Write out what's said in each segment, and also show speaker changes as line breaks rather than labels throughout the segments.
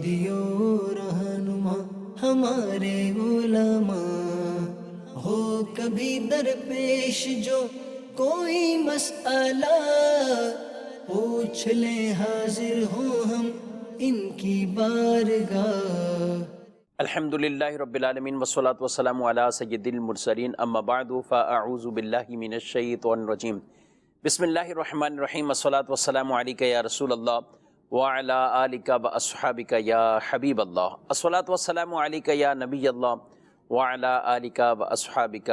ہادیو رہنما ہمارے علماء، ہو کبھی درپیش جو کوئی مسئلہ، پوچھ لیں حاضر ہوں ہم ان کی بارگاہ۔
الحمدللہ رب العالمین والصلاة والسلام علی سید المرسلین، اما بعد فاعوذ باللہ من الشیطان الرجیم، بسم اللہ الرحمن الرحیم، والصلاة والسلام علیکہ یا رسول اللہ وعلی آلک واصحابک یا حبیب اللہ، الصلاة والسلام علیکہ یا نبی اللہ وعلی آلک واصحابک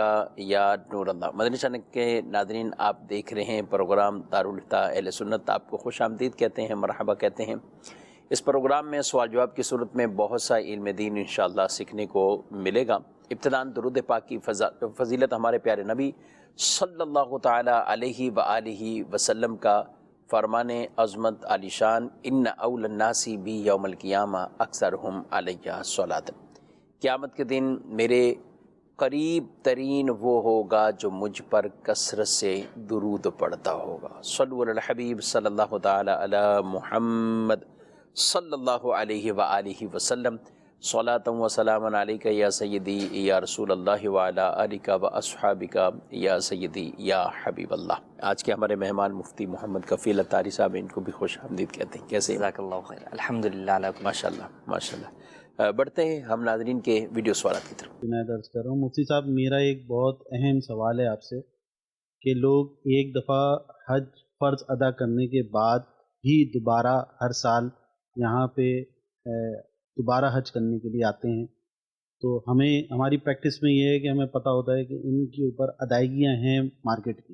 یا نور اللہ۔ مدنی چینل کے ناظرین، آپ دیکھ رہے ہیں پروگرام دارالفتہ اہل سنت، آپ کو خوش آمدید کہتے ہیں، مرحبا کہتے ہیں۔ اس پروگرام میں سوال جواب کی صورت میں بہت سا علم دین انشاءاللہ سیکھنے کو ملے گا۔ ابتداً درود پاک کی فضیلت ہمارے پیارے نبی صلی اللہ تعالی علیہ وآلہ وسلم کا فرمان عظمت علی شان، ان اول الناس بی یوم القیامہ اکثرہم علیہ صلاۃ۔ قیامت کے دن میرے قریب ترین وہ ہوگا جو مجھ پر کثرت سے درود پڑھتا ہوگا۔ صلو علی الحبیب صلی اللہ تعالی علی محمد صلی اللہ علیہ وآلہ وسلم، صلاۃ و سلام علیک یا سیدی یا رسول اللہ وعلی آلک واصحابک یا سیدی یا حبیب اللہ۔ آج کے ہمارے مہمان مفتی محمد کفیل اتاری صاحب، ان کو بھی خوش آمدید کہتے ہیں۔ کیسے؟
جزاک اللہ خیر، الحمدللہ علیہ
ماشاءاللہ ماشاءاللہ۔ بڑھتے ہیں ہم ناظرین کے ویڈیو سوالات کی طرف۔
میں درج کر رہا ہوں مفتی صاحب، میرا ایک بہت اہم سوال ہے آپ سے کہ لوگ ایک دفعہ حج فرض ادا کرنے کے بعد ہی دوبارہ ہر سال یہاں پہ دوبارہ حج کرنے کے لیے آتے ہیں، تو ہماری پریکٹس میں یہ ہے کہ ہمیں پتہ ہوتا ہے کہ ان کے اوپر ادائیگیاں ہیں مارکیٹ کی،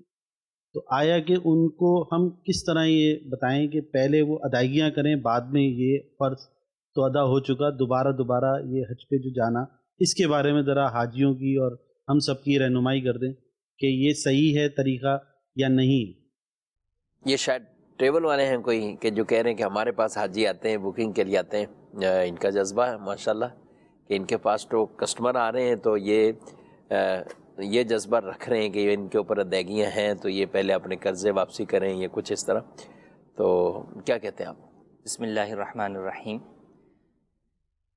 تو آیا کہ ان کو ہم کس طرح یہ بتائیں کہ پہلے وہ ادائیگیاں کریں، بعد میں یہ فرض تو ادا ہو چکا، دوبارہ یہ حج پہ جو جانا، اس کے بارے میں ذرا حاجیوں کی اور ہم سب کی رہنمائی کر دیں کہ یہ صحیح ہے طریقہ یا نہیں۔
یہ شاید ٹریول والے ہیں کوئی کہ جو کہہ رہے ہیں کہ ہمارے پاس حاجی آتے ہیں، بکنگ کے لیے آتے ہیں، ان کا جذبہ ہے ماشاءاللہ کہ ان کے پاس تو کسٹمر آ رہے ہیں، تو یہ جذبہ رکھ رہے ہیں کہ ان کے اوپر ادائیگیاں ہیں، تو یہ پہلے اپنے قرضے واپسی کریں یا کچھ اس طرح، تو کیا کہتے ہیں آپ؟
بسم اللہ الرحمن الرحیم۔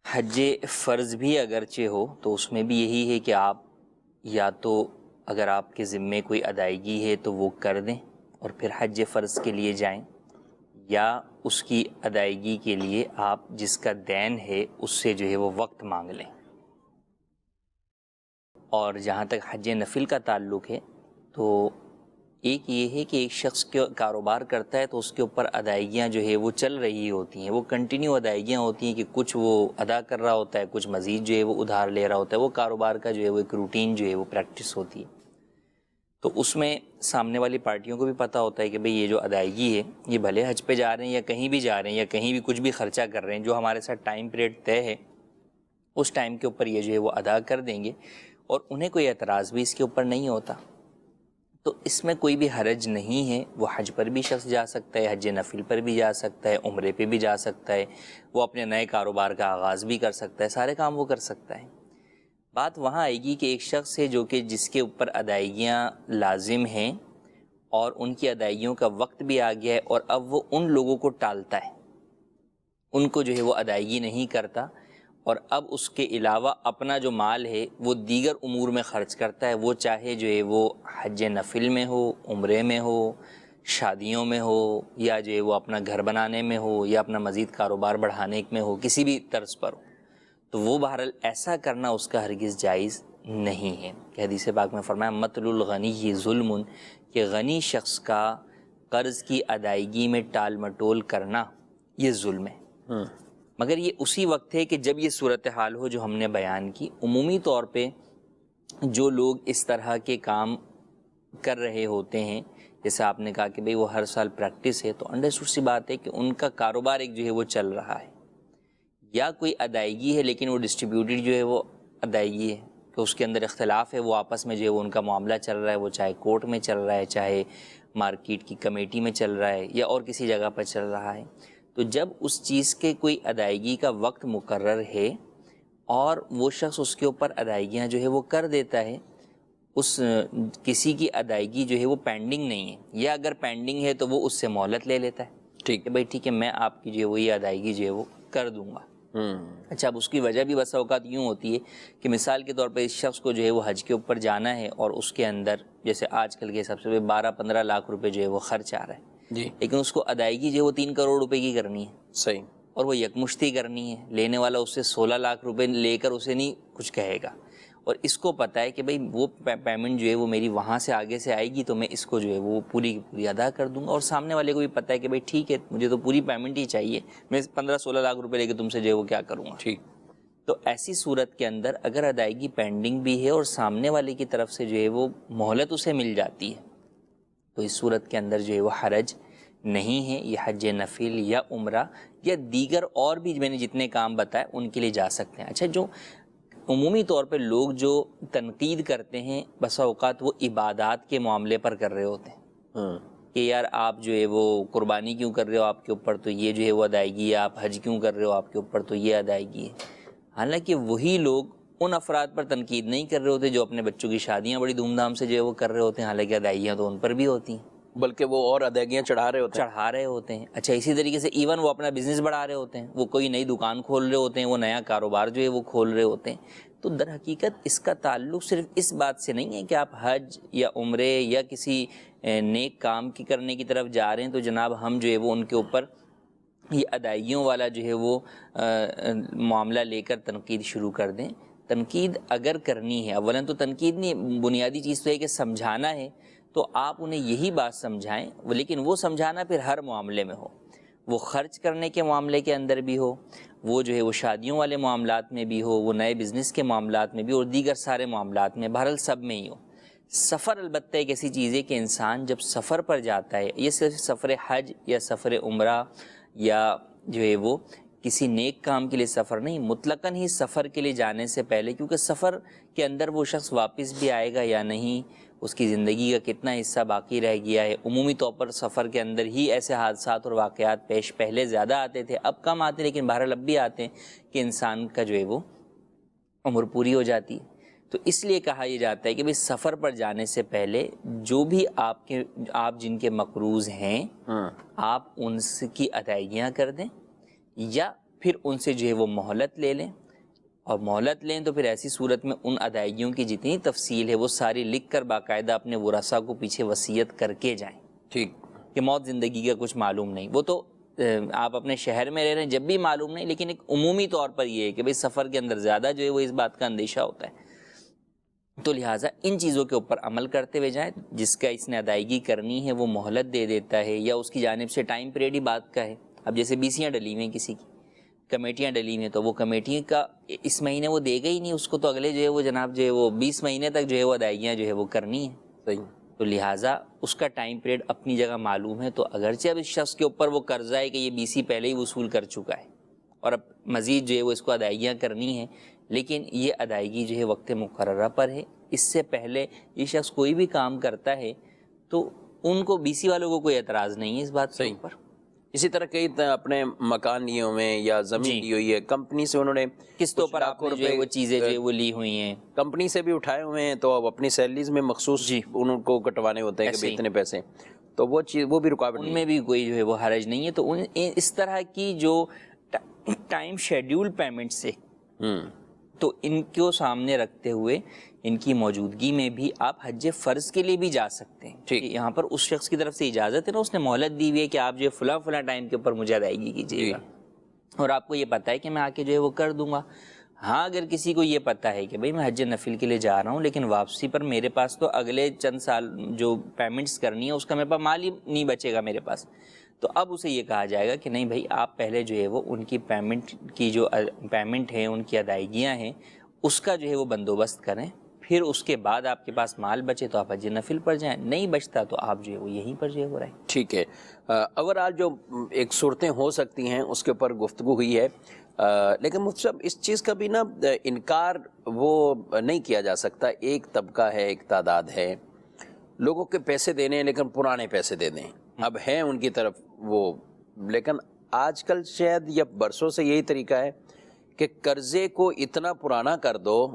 حج فرض بھی اگرچہ ہو تو اس میں بھی یہی ہے کہ آپ یا تو اگر آپ کے ذمے کوئی ادائیگی ہے تو وہ کر دیں اور پھر حج فرض کے لیے جائیں، یا اس کی ادائیگی کے لیے آپ جس کا دین ہے اس سے جو ہے وہ وقت مانگ لیں۔ اور جہاں تک حج نفل کا تعلق ہے تو ایک یہ ہے کہ ایک شخص کے کاروبار کرتا ہے تو اس کے اوپر ادائیگیاں جو ہے وہ چل رہی ہوتی ہیں، وہ کنٹینیو ادائیگیاں ہوتی ہیں کہ کچھ وہ ادا کر رہا ہوتا ہے، کچھ مزید جو ہے وہ ادھار لے رہا ہوتا ہے، وہ کاروبار کا جو ہے وہ ایک روٹین جو ہے وہ پریکٹس ہوتی ہے۔ تو اس میں سامنے والی پارٹیوں کو بھی پتہ ہوتا ہے کہ بھئی یہ جو ادائیگی ہے یہ بھلے حج پہ جا رہے ہیں یا کہیں بھی جا رہے ہیں یا کہیں بھی کچھ بھی خرچہ کر رہے ہیں، جو ہمارے ساتھ ٹائم پیریڈ طے ہے اس ٹائم کے اوپر یہ جو ہے وہ ادا کر دیں گے، اور انہیں کوئی اعتراض بھی اس کے اوپر نہیں ہوتا، تو اس میں کوئی بھی حرج نہیں ہے۔ وہ حج پر بھی شخص جا سکتا ہے، حج نفل پر بھی جا سکتا ہے، عمرے پہ بھی جا سکتا ہے، وہ اپنے نئے کاروبار کا آغاز بھی کر سکتا ہے، سارے کام وہ کر سکتا ہے۔ بات وہاں آئے گی کہ ایک شخص ہے جو کہ جس کے اوپر ادائیگیاں لازم ہیں اور ان کی ادائیگیوں کا وقت بھی آ گیا ہے، اور اب وہ ان لوگوں کو ٹالتا ہے، ان کو جو ہے وہ ادائیگی نہیں کرتا، اور اب اس کے علاوہ اپنا جو مال ہے وہ دیگر امور میں خرچ کرتا ہے، وہ چاہے جو ہے وہ حج نفل میں ہو، عمرے میں ہو، شادیوں میں ہو، یا جو ہے وہ اپنا گھر بنانے میں ہو، یا اپنا مزید کاروبار بڑھانے میں ہو، کسی بھی طرز پر ہو، تو وہ بہرحال ایسا کرنا اس کا ہرگز جائز نہیں ہے۔ کہ حدیث پاک میں فرمایا مطل الغنی ظلم، کہ غنی شخص کا قرض کی ادائیگی میں ٹال مٹول کرنا یہ ظلم ہے۔ مگر یہ اسی وقت ہے کہ جب یہ صورتحال ہو جو ہم نے بیان کی۔ عمومی طور پہ جو لوگ اس طرح کے کام کر رہے ہوتے ہیں، جیسے آپ نے کہا کہ بھئی وہ ہر سال پریکٹس ہے، تو انڈرسٹوڈ سی بات ہے کہ ان کا کاروبار ایک جو ہے وہ چل رہا ہے، یا کوئی ادائیگی ہے لیکن وہ ڈسٹریبیوٹڈ جو ہے وہ ادائیگی ہے کہ اس کے اندر اختلاف ہے، وہ آپس میں جو ہے وہ ان کا معاملہ چل رہا ہے، وہ چاہے کورٹ میں چل رہا ہے، چاہے مارکیٹ کی کمیٹی میں چل رہا ہے، یا اور کسی جگہ پر چل رہا ہے۔ تو جب اس چیز کے کوئی ادائیگی کا وقت مقرر ہے اور وہ شخص اس کے اوپر ادائیگیاں جو ہے وہ کر دیتا ہے، اس کسی کی ادائیگی جو ہے وہ پینڈنگ نہیں ہے، یا اگر پینڈنگ ہے تو وہ اس سے مہلت لے لیتا ہے، ٹھیک ہے بھائی ٹھیک ہے میں آپ کی جو ہے وہ یہ ادائیگی جو ہے وہ کر دوں گا، اچھا، اب اس کی وجہ بھی بس اوقات یوں ہوتی ہے کہ مثال کے طور پر اس شخص کو جو ہے وہ حج کے اوپر جانا ہے اور اس کے اندر جیسے آج کل کے حساب سے 12-15 لاکھ روپے جو ہے وہ خرچ آ رہا ہے
جی،
لیکن اس کو ادائیگی جو ہے وہ 3 کروڑ روپے کی کرنی ہے
صحیح،
اور وہ یکمشتی کرنی ہے. لینے والا اس سے 16 لاکھ روپے لے کر اسے نہیں کچھ کہے گا اور اس کو پتہ ہے کہ بھئی وہ پیمنٹ جو ہے وہ میری وہاں سے آگے سے آئے گی تو میں اس کو جو ہے وہ پوری کی پوری ادا کر دوں گا. اور سامنے والے کو بھی پتہ ہے کہ بھئی ٹھیک ہے مجھے تو پوری پیمنٹ ہی چاہیے, میں 15-16 لاکھ روپے لے کے تم سے جو ہے وہ کیا کروں گا.
ٹھیک.
تو ایسی صورت کے اندر اگر ادائیگی پینڈنگ بھی ہے اور سامنے والے کی طرف سے جو ہے وہ مہلت اسے مل جاتی ہے تو اس صورت کے اندر جو ہے وہ حرج نہیں ہے. یہ حج نفل یا عمرہ یا دیگر اور بھی میں نے جتنے کام بتائے ان کے لیے جا سکتے ہیں. اچھا, جو عمومی طور پہ لوگ جو تنقید کرتے ہیں بسا اوقات وہ عبادات کے معاملے پر کر رہے ہوتے ہیں کہ یار آپ جو ہے وہ قربانی کیوں کر رہے ہو, آپ کے اوپر تو یہ جو ہے وہ ادائیگی ہے, آپ حج کیوں کر رہے ہو, آپ کے اوپر تو یہ ادائیگی ہے. حالانکہ وہی لوگ ان افراد پر تنقید نہیں کر رہے ہوتے جو اپنے بچوں کی شادیاں بڑی دھوم دھام سے جو ہے وہ کر رہے ہوتے ہیں, حالانکہ ادائیگیاں تو ان پر بھی ہوتی ہیں
بلکہ وہ اور ادائیگیاں چڑھا رہے ہوتے ہیں. اچھا, اسی طریقے سے ایون وہ اپنا بزنس بڑھا رہے ہوتے ہیں, وہ کوئی نئی دکان کھول رہے ہوتے ہیں, وہ نیا کاروبار جو ہے وہ کھول رہے ہوتے ہیں. تو در حقیقت اس کا تعلق صرف اس بات سے نہیں ہے کہ آپ حج یا عمرے یا کسی نیک کام کی کرنے کی طرف جا رہے ہیں تو جناب ہم جو ہے وہ ان کے اوپر یہ ادائیگیوں والا جو ہے وہ معاملہ لے کر تنقید شروع کر دیں. تنقید اگر کرنی ہے, اولاً تو تنقید نہیں, بنیادی چیز تو ہے کہ سمجھانا ہے تو آپ انہیں یہی بات سمجھائیں, لیکن وہ سمجھانا پھر ہر معاملے میں ہو, وہ خرچ کرنے کے معاملے کے اندر بھی ہو, وہ جو ہے وہ شادیوں والے معاملات میں بھی ہو, وہ نئے بزنس کے معاملات میں بھی اور دیگر سارے معاملات میں, بہرحال سب میں ہی ہو. سفر البتہ ایک ایسی چیز ہے کہ انسان جب سفر پر جاتا ہے, یہ صرف سفر حج یا سفر عمرہ یا جو ہے وہ کسی نیک کام کے لیے سفر نہیں, مطلقاً ہی سفر کے لیے جانے سے پہلے, کیونکہ سفر کے اندر وہ شخص واپس بھی آئے گا یا نہیں, اس کی زندگی کا کتنا حصہ باقی رہ گیا ہے. عمومی طور پر سفر کے اندر ہی ایسے حادثات اور واقعات پیش پہلے زیادہ آتے تھے, اب کم آتے لیکن بہرحال اب بھی آتے ہیں کہ انسان کا جو ہے وہ عمر پوری ہو جاتی ہے. تو اس لیے کہا یہ جاتا ہے کہ بھئی سفر پر جانے سے پہلے جو بھی آپ جن کے مقروض ہیں آپ ان کی ادائیگیاں کر دیں یا پھر ان سے جو ہے وہ مہلت لے لیں, اور مہلت لیں تو پھر ایسی صورت میں ان ادائیگیوں کی جتنی تفصیل ہے وہ ساری لکھ کر باقاعدہ اپنے ورثاء کو پیچھے وصیت کر کے جائیں. ٹھیک,
کہ موت زندگی کا کچھ معلوم نہیں, وہ تو آپ اپنے شہر میں رہ رہے ہیں جب بھی معلوم نہیں, لیکن ایک عمومی طور پر یہ ہے کہ بھئی سفر کے اندر زیادہ جو ہے وہ اس بات کا اندیشہ ہوتا ہے. تو لہٰذا ان چیزوں کے اوپر عمل کرتے ہوئے جائیں. جس کا اس نے ادائیگی کرنی ہے وہ مہلت دے دیتا ہے یا اس کی جانب سے ٹائم پیریڈ ہی بات کا ہے. اب جیسے بیسیاں ڈلی ہوئی ہیں, کسی کی کمیٹیاں ڈلی ہوئی ہیں, تو وہ کمیٹی کا اس مہینے وہ دے گا ہی نہیں, اس کو تو اگلے جو ہے وہ جناب جو ہے وہ 20 مہینے تک جو ہے وہ ادائیگیاں جو ہے وہ کرنی ہے.
صحیح.
تو لہٰذا اس کا ٹائم پیریڈ اپنی جگہ معلوم ہے. تو اگرچہ اب اس شخص کے اوپر وہ قرضہ ہے کہ یہ BC پہلے ہی وصول کر چکا ہے اور اب مزید جو ہے وہ اس کو ادائیگیاں کرنی ہیں, لیکن یہ ادائیگی جو ہے وقت مقررہ پر ہے. اس سے پہلے یہ شخص کوئی بھی کام کرتا ہے تو ان کو BC والوں کو کوئی اعتراض نہیں ہے اس بات کے اوپر.
اسی طرح کئی اپنے مکان لیے ہوئے ہیں یا زمین لی ہوئی ہے, کمپنی سے انہوں نے
قسطوں پر آپ نے جو ہے وہ چیزیں جو ہے وہ لی ہوئی ہیں,
کمپنی سے بھی اٹھائے ہوئے ہیں, تو اب اپنی سیلریز میں مخصوص ان کو کٹوانے ہوتے ہیں کہ اتنے پیسے, تو وہ چیز وہ بھی رکاوٹ
ان میں بھی کوئی جو ہے وہ حرج نہیں ہے. تو اس طرح کی جو ٹائم شیڈیول پیمنٹ سے تو ان کو سامنے رکھتے ہوئے ان کی موجودگی میں بھی آپ حج فرض کے لیے بھی جا سکتے ہیں. یہاں پر اس شخص کی طرف سے اجازت ہے نا, اس نے مہلت دی ہوئی ہے کہ آپ جو فلاں ٹائم کے اوپر مجھے ادائیگی کیجیے گا, اور آپ کو یہ پتہ ہے کہ میں آ کے جو ہے وہ کر دوں گا. ہاں, اگر کسی کو یہ پتہ ہے کہ بھئی میں حج نفل کے لیے جا رہا ہوں لیکن واپسی پر میرے پاس تو اگلے چند سال جو پیمنٹس کرنی ہے اس کا میرے پاس مال ہی نہیں بچے گا میرے پاس, تو اب اسے یہ کہا جائے گا کہ نہیں بھائی آپ پہلے جو ہے وہ ان کی پیمنٹ کی جو پیمنٹ ہے, ان کی ادائیگیاں ہیں, اس کا جو ہے وہ بندوبست کریں, پھر اس کے بعد آپ کے پاس مال بچے تو آپ حج نفل پر جائیں, نہیں بچتا تو آپ جو ہے وہ یہیں پر جو ہے وہ رہیں.
ٹھیک ہے. اوورآل جو ایک صورتیں ہو سکتی ہیں اس کے اوپر گفتگو ہوئی ہے, لیکن مفتی صاحب اس چیز کا بھی نا انکار وہ نہیں کیا جا سکتا. ایک طبقہ ہے, ایک تعداد ہے, لوگوں کے پیسے دینے ہیں لیکن پرانے پیسے دے دیں, اب ہیں ان کی طرف وہ, لیکن آج کل شاید یا برسوں سے یہی طریقہ ہے کہ قرضے کو اتنا پرانا کر دو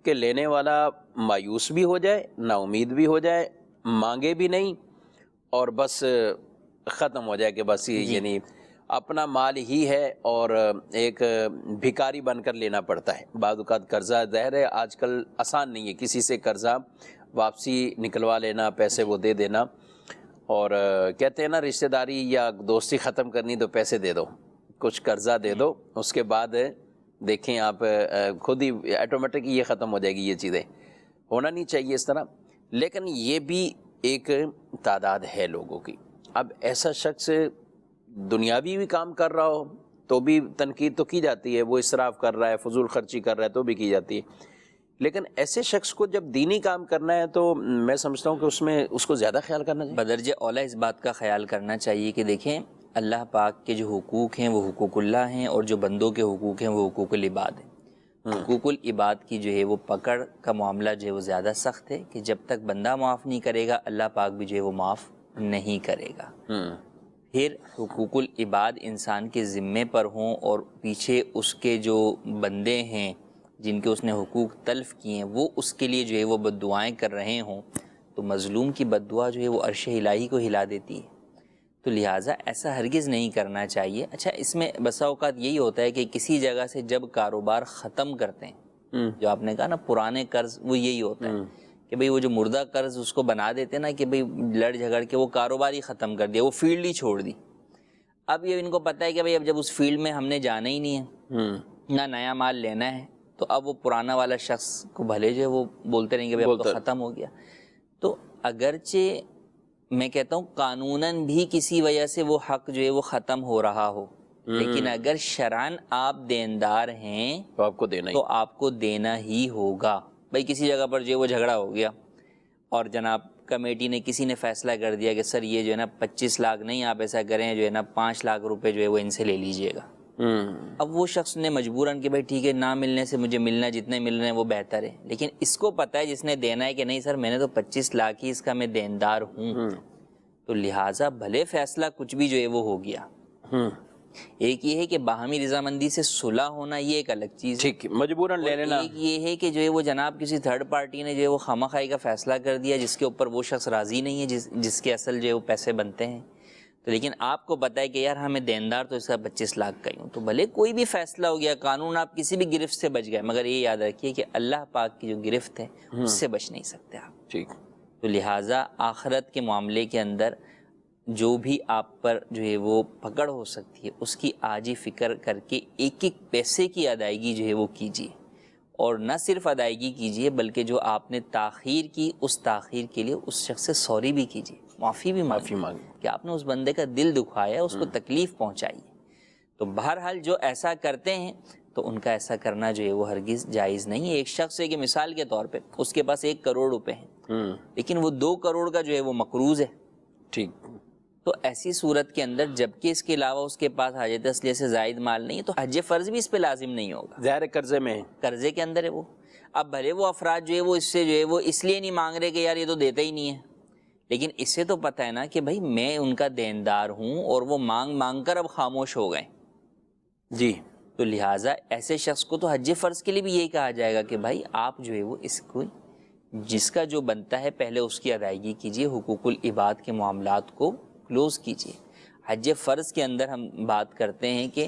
کہ لینے والا مایوس بھی ہو جائے, نا امید بھی ہو جائے, مانگے بھی نہیں, اور بس ختم ہو جائے کہ بس یعنی اپنا مال ہی ہے اور ایک بھکاری بن کر لینا پڑتا ہے. بعض اوقات قرضہ ظاہر ہے آج کل آسان نہیں ہے، کسی سے قرضہ واپسی نکلوا لینا، پیسے وہ دے دینا. اور کہتے ہیں نا رشتہ داری یا دوستی ختم کرنی تو پیسے دے دو، کچھ قرضہ دے دو، اس کے بعد دیکھیں آپ خود ہی آٹومیٹک یہ ختم ہو جائے گی. یہ چیزیں ہونا نہیں چاہیے اس طرح، لیکن یہ بھی ایک تعداد ہے لوگوں کی. اب ایسا شخص دنیاوی بھی کام کر رہا ہو تو بھی تنقید تو کی جاتی ہے، وہ اسراف کر رہا ہے، فضول خرچی کر رہا ہے تو بھی کی جاتی ہے. لیکن ایسے شخص کو جب دینی کام کرنا ہے تو میں سمجھتا ہوں کہ اس میں اس کو زیادہ خیال کرنا چاہیے.
بدرجہ اولا اس بات کا خیال کرنا چاہیے کہ دیکھیں اللہ پاک کے جو حقوق ہیں وہ حقوق اللہ ہیں، اور جو بندوں کے حقوق ہیں وہ حقوق العباد ہیں. حقوق العباد کی جو ہے وہ پکڑ کا معاملہ جو ہے وہ زیادہ سخت ہے کہ جب تک بندہ معاف نہیں کرے گا اللہ پاک بھی جو ہے وہ معاف نہیں کرے گا. پھر حقوق العباد انسان کے ذمے پر ہوں اور پیچھے اس کے جو بندے ہیں جن کے اس نے حقوق تلف کیے ہیں وہ اس کے لیے جو ہے وہ بد دعائیں کر رہے ہوں، تو مظلوم کی بد دعا جو ہے وہ عرش الہی کو ہلا دیتی ہے. تو لہٰذا ایسا ہرگز نہیں کرنا چاہیے. اچھا اس میں بسا اوقات یہی ہوتا ہے کہ کسی جگہ سے جب کاروبار ختم کرتے ہیں، جو آپ نے کہا نا پرانے قرض، وہ یہی ہوتا ہے کہ بھئی وہ جو مردہ قرض اس کو بنا دیتے ہیں نا کہ بھئی لڑ جھگڑ کے وہ کاروبار ہی ختم کر دیا، وہ فیلڈ ہی چھوڑ دی. اب یہ ان کو پتہ ہے کہ بھئی اب جب اس فیلڈ میں ہم نے جانا ہی نہیں ہے، نہ نیا مال لینا ہے، تو اب وہ پرانا والا شخص کو بھلے جو ہے وہ بولتے رہیں گے بھئی اب تو ختم ہو گیا. تو اگرچہ میں کہتا ہوں قانوناً بھی کسی وجہ سے وہ حق جو ہے وہ ختم ہو رہا ہو، لیکن اگر شرعاً آپ دیندار ہیں
تو آپ کو دینا
ہی ہوگا. بھئی کسی جگہ پر جو ہے وہ جھگڑا ہو گیا اور جناب کمیٹی نے کسی نے فیصلہ کر دیا کہ سر یہ جو ہے نا 25 لاکھ نہیں، آپ ایسا کریں جو ہے نا 5 لاکھ روپے جو ہے وہ ان سے لے لیجئے گا. اب وہ شخص نے مجبوراً کہ بھائی ٹھیک ہے نہ ملنے سے مجھے ملنا جتنے مل رہے ہیں وہ بہتر ہے، لیکن اس کو پتہ ہے جس نے دینا ہے کہ نہیں سر میں نے تو 25 لاکھ ہی اس کا میں دیندار ہوں، تو لہٰذا بھلے فیصلہ کچھ بھی جو ہے وہ ہو گیا. ایک یہ ہے کہ باہمی رضامندی سے صلح ہونا، یہ ایک الگ چیز ہے،
مجبوراً لے لینا.
ایک یہ ہے کہ جو ہے وہ جناب کسی تھرڈ پارٹی نے جو ہے وہ خواہ مخواہی کا فیصلہ کر دیا جس کے اوپر وہ شخص راضی نہیں ہے، جس کے اصل جو ہے وہ پیسے بنتے ہیں، تو لیکن آپ کو پتہ ہے کہ یار ہمیں دیندار تو اس کا 25 لاکھ کا ہی ہوں، تو بھلے کوئی بھی فیصلہ ہو گیا قانون آپ کسی بھی گرفت سے بچ گئے، مگر یہ یاد رکھیے کہ اللہ پاک کی جو گرفت ہے اس سے بچ نہیں سکتے آپ. تو لہٰذا آخرت کے معاملے کے اندر جو بھی آپ پر جو ہے وہ پکڑ ہو سکتی ہے اس کی آج ہی فکر کر کے ایک ایک پیسے کی ادائیگی جو ہے وہ کیجیے، اور نہ صرف ادائیگی کیجیے بلکہ جو آپ نے تاخیر کی اس تاخیر کے لیے اس شخص سے سوری بھی کیجیے، معافی بھی مانگیں کہ آپ نے اس بندے کا دل دکھایا ہے، اس کو تکلیف پہنچائی ہے. تو بہرحال جو ایسا کرتے ہیں تو ان کا ایسا کرنا جو ہے وہ ہرگز جائز نہیں ہے. ایک شخص ہے کہ مثال کے طور پہ اس کے پاس 1 کروڑ روپے ہیں لیکن وہ 2 کروڑ کا جو ہے وہ مقروض ہے،
ٹھیک،
تو ایسی صورت کے اندر جبکہ اس کے علاوہ اس کے پاس حاجت اصلیہ سے زائد مال نہیں ہے تو حج فرض بھی اس پہ لازم نہیں ہوگا،
ظاہر قرضے میں
قرضے کے اندر ہے وہ. اب بھلے وہ افراد جو ہے وہ اس سے جو ہے وہ اس لیے نہیں مانگ رہے کہ یار یہ تو دیتا ہی نہیں ہے، لیکن اس سے تو پتہ ہے نا کہ بھائی میں ان کا دیندار ہوں اور وہ مانگ مانگ کر اب خاموش ہو گئے
جی.
تو لہٰذا ایسے شخص کو تو حج فرض کے لیے بھی یہی کہا جائے گا کہ بھائی آپ جو ہے وہ اس کو جس کا جو بنتا ہے پہلے اس کی ادائیگی کیجیے، حقوق العباد کے معاملات کو کلوز کیجیے. حج فرض کے اندر ہم بات کرتے ہیں کہ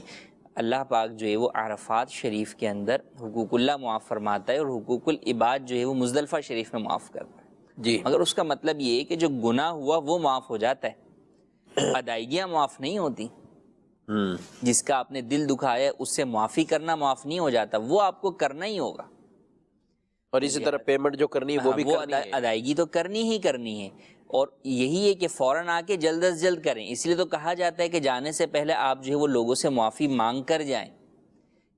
اللہ پاک جو ہے وہ عرفات شریف کے اندر حقوق اللہ معاف فرماتا ہے اور حقوق العباد جو ہے وہ مزدلفہ شریف میں معاف کرتا ہے
جی.
مگر اس کا مطلب یہ ہے کہ جو گناہ ہوا وہ معاف ہو جاتا ہے، ادائیگیاں معاف نہیں ہوتی. جس کا آپ نے دل دکھایا ہے اس سے معافی کرنا معاف نہیں ہو جاتا، وہ آپ کو کرنا ہی ہوگا،
اور اسی طرح پیمنٹ جو کرنی ہے وہ بھی کرنی ہے،
ادائیگی تو کرنی ہی کرنی ہے. اور یہی ہے کہ فوراً آ کے جلد از جلد کریں. اس لیے تو کہا جاتا ہے کہ جانے سے پہلے آپ جو ہے وہ لوگوں سے معافی مانگ کر جائیں،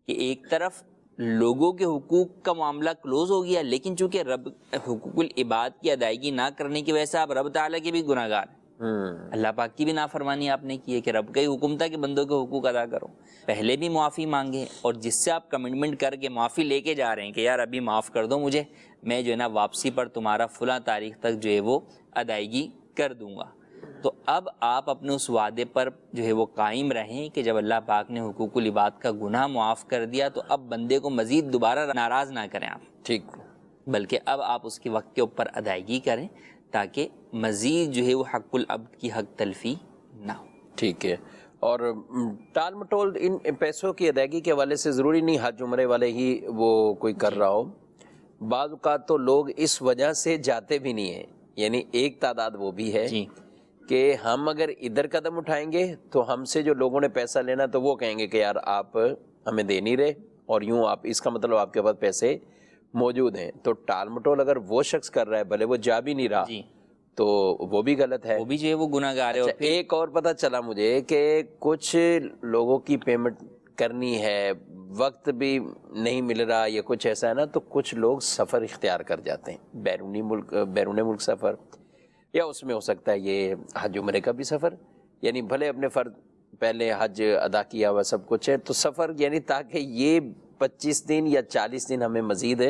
کہ ایک طرف لوگوں کے حقوق کا معاملہ کلوز ہو گیا، لیکن چونکہ رب حقوق العباد کی ادائیگی نہ کرنے کی وجہ سے آپ رب تعالیٰ کے بھی گناہ گار ہیں، اللہ پاک کی بھی نافرمانی آپ نے کی ہے کہ رب کا ہی حکم تھا کہ بندوں کے حقوق ادا کرو. پہلے بھی معافی مانگے، اور جس سے آپ کمٹمنٹ کر کے معافی لے کے جا رہے ہیں کہ یار ابھی معاف کر دو مجھے، میں جو ہے نا واپسی پر تمہارا فلاں تاریخ تک جو ہے وہ ادائیگی کر دوں گا، تو اب آپ اپنے اس وعدے پر جو ہے وہ قائم رہیں کہ جب اللہ پاک نے حقوق العباد کا گناہ معاف کر دیا تو اب بندے کو مزید دوبارہ ناراض نہ کریں آپ،
ٹھیک،
بلکہ اب آپ اس کے وقت کے اوپر ادائیگی کریں تاکہ مزید جو ہے وہ حق العبد کی حق تلفی نہ ہو.
ٹھیک ہے. اور ٹال مٹول ان پیسوں کی ادائیگی کے حوالے سے ضروری نہیں حج عمرے والے ہی وہ کوئی کر رہا ہو، بعض اوقات تو لوگ اس وجہ سے جاتے بھی نہیں ہیں، یعنی ایک تعداد وہ بھی ہے
جی
کہ ہم اگر ادھر قدم اٹھائیں گے تو ہم سے جو لوگوں نے پیسہ لینا تو وہ کہیں گے کہ یار آپ ہمیں دے نہیں رہے، اور یوں آپ اس کا مطلب آپ کے پاس پیسے موجود ہیں، تو ٹال مٹول اگر وہ شخص کر رہا ہے بھلے وہ جا بھی نہیں رہا
جی،
تو وہ بھی غلط ہے۔
وہ بھی جو ہے وہ گناہ گار ہے۔ اور
اچھا، ایک اور پتہ چلا مجھے کہ کچھ لوگوں کی پیمنٹ کرنی ہے، وقت بھی نہیں مل رہا یا کچھ ایسا ہے نا، تو کچھ لوگ سفر اختیار کر جاتے ہیں، بیرون ملک سفر، یا اس میں ہو سکتا ہے یہ حج عمرے کا بھی سفر، یعنی بھلے اپنے فرض پہلے حج ادا کیا ہوا سب کچھ ہے، تو سفر یعنی تاکہ یہ 25 دن یا 40 دن ہمیں مزید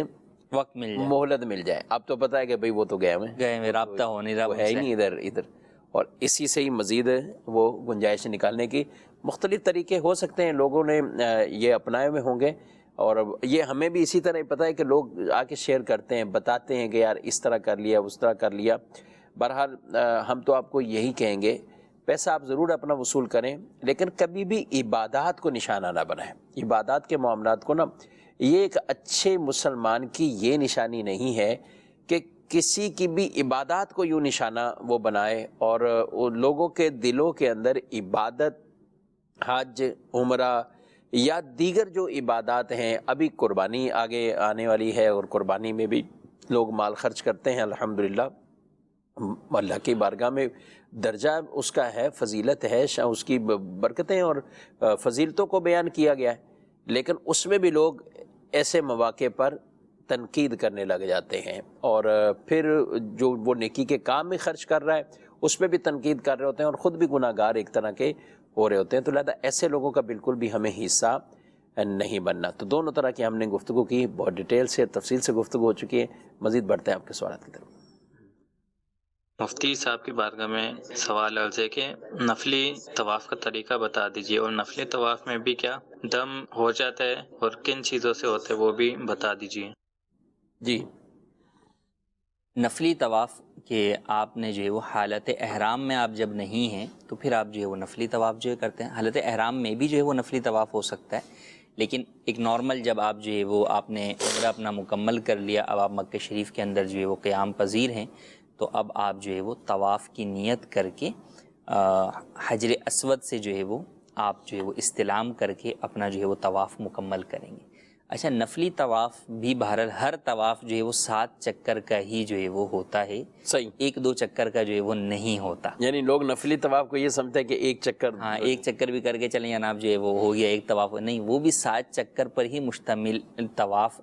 وقت مل جائے،
مہلت مل جائے۔ اب تو پتہ ہے کہ بھئی وہ تو گئے ہوئے
گئے ہوئے، رابطہ ہو نہیں رہا
وہ ہے ہی نہیں ادھر، اور اسی سے ہی مزید وہ گنجائش نکالنے کی مختلف طریقے ہو سکتے ہیں، لوگوں نے یہ اپنائے ہوئے ہوں گے، اور یہ ہمیں بھی اسی طرح پتہ ہے کہ لوگ آ کے شیئر کرتے ہیں، بتاتے ہیں کہ یار اس طرح کر لیا، اس طرح کر لیا۔ بہرحال ہم تو آپ کو یہی کہیں گے، پیسہ آپ ضرور اپنا وصول کریں، لیکن کبھی بھی عبادات کو نشانہ نہ بنائیں۔ عبادات کے معاملات کو نا، یہ ایک اچھے مسلمان کی یہ نشانی نہیں ہے کہ کسی کی بھی عبادات کو یوں نشانہ وہ بنائے، اور لوگوں کے دلوں کے اندر عبادت، حج، عمرہ یا دیگر جو عبادات ہیں، ابھی قربانی آگے آنے والی ہے، اور قربانی میں بھی لوگ مال خرچ کرتے ہیں، الحمدللہ اللہ کی بارگاہ میں درجہ اس کا ہے، فضیلت ہے، اس کی برکتیں اور فضیلتوں کو بیان کیا گیا ہے، لیکن اس میں بھی لوگ ایسے مواقع پر تنقید کرنے لگ جاتے ہیں، اور پھر جو وہ نیکی کے کام میں خرچ کر رہا ہے اس پہ بھی تنقید کر رہے ہوتے ہیں، اور خود بھی گناہ گار ایک طرح کے ہو رہے ہوتے ہیں۔ تو لہذا ایسے لوگوں کا بالکل بھی ہمیں حصہ نہیں بننا۔ تو دونوں طرح کی ہم نے گفتگو کی، بہت ڈیٹیل سے تفصیل سے گفتگو ہو چکی ہے، مزید بڑھتے ہیں آپ کے سوالات کی طرف۔
مفتی صاحب کی بارگاہ میں سوال عرض ہے کہ نفلی طواف کا طریقہ بتا دیجیے، اور نفلی طواف میں بھی کیا دم ہو جاتا ہے اور کن چیزوں سے ہوتا ہے وہ بھی بتا دیجیے۔
جی،
نفلی طواف کہ آپ نے جو ہے وہ حالت احرام میں آپ جب نہیں ہیں تو پھر آپ جو ہے وہ نفلی طواف جو ہے کرتے ہیں۔ حالت احرام میں بھی جو ہے وہ نفلی طواف ہو سکتا ہے، لیکن ایک نارمل جب آپ جو ہے وہ آپ نے عمرہ اپنا مکمل کر لیا، اب آپ مکہ شریف کے اندر جو ہے وہ قیام پذیر ہیں، تو اب آپ جو ہے وہ طواف کی نیت کر کے حجر اسود سے جو ہے وہ آپ جو ہے وہ استلام کر کے اپنا جو ہے وہ طواف مکمل کریں گے۔ اچھا، نفلی طواف بھی بہرحال ہر طواف جو ہے وہ 7 چکر کا ہی جو ہے وہ ہوتا ہے،
صحیح،
1-2 چکر کا جو ہے وہ نہیں ہوتا۔
یعنی لوگ نفلی طواف کو یہ سمجھتے ہیں کہ ایک چکر،
ہاں، ایک چکر بھی کر کے چلیں یا آپ جو ہے وہ ہو گیا ایک طواف، نہیں، وہ بھی 7 چکر پر ہی مشتمل طواف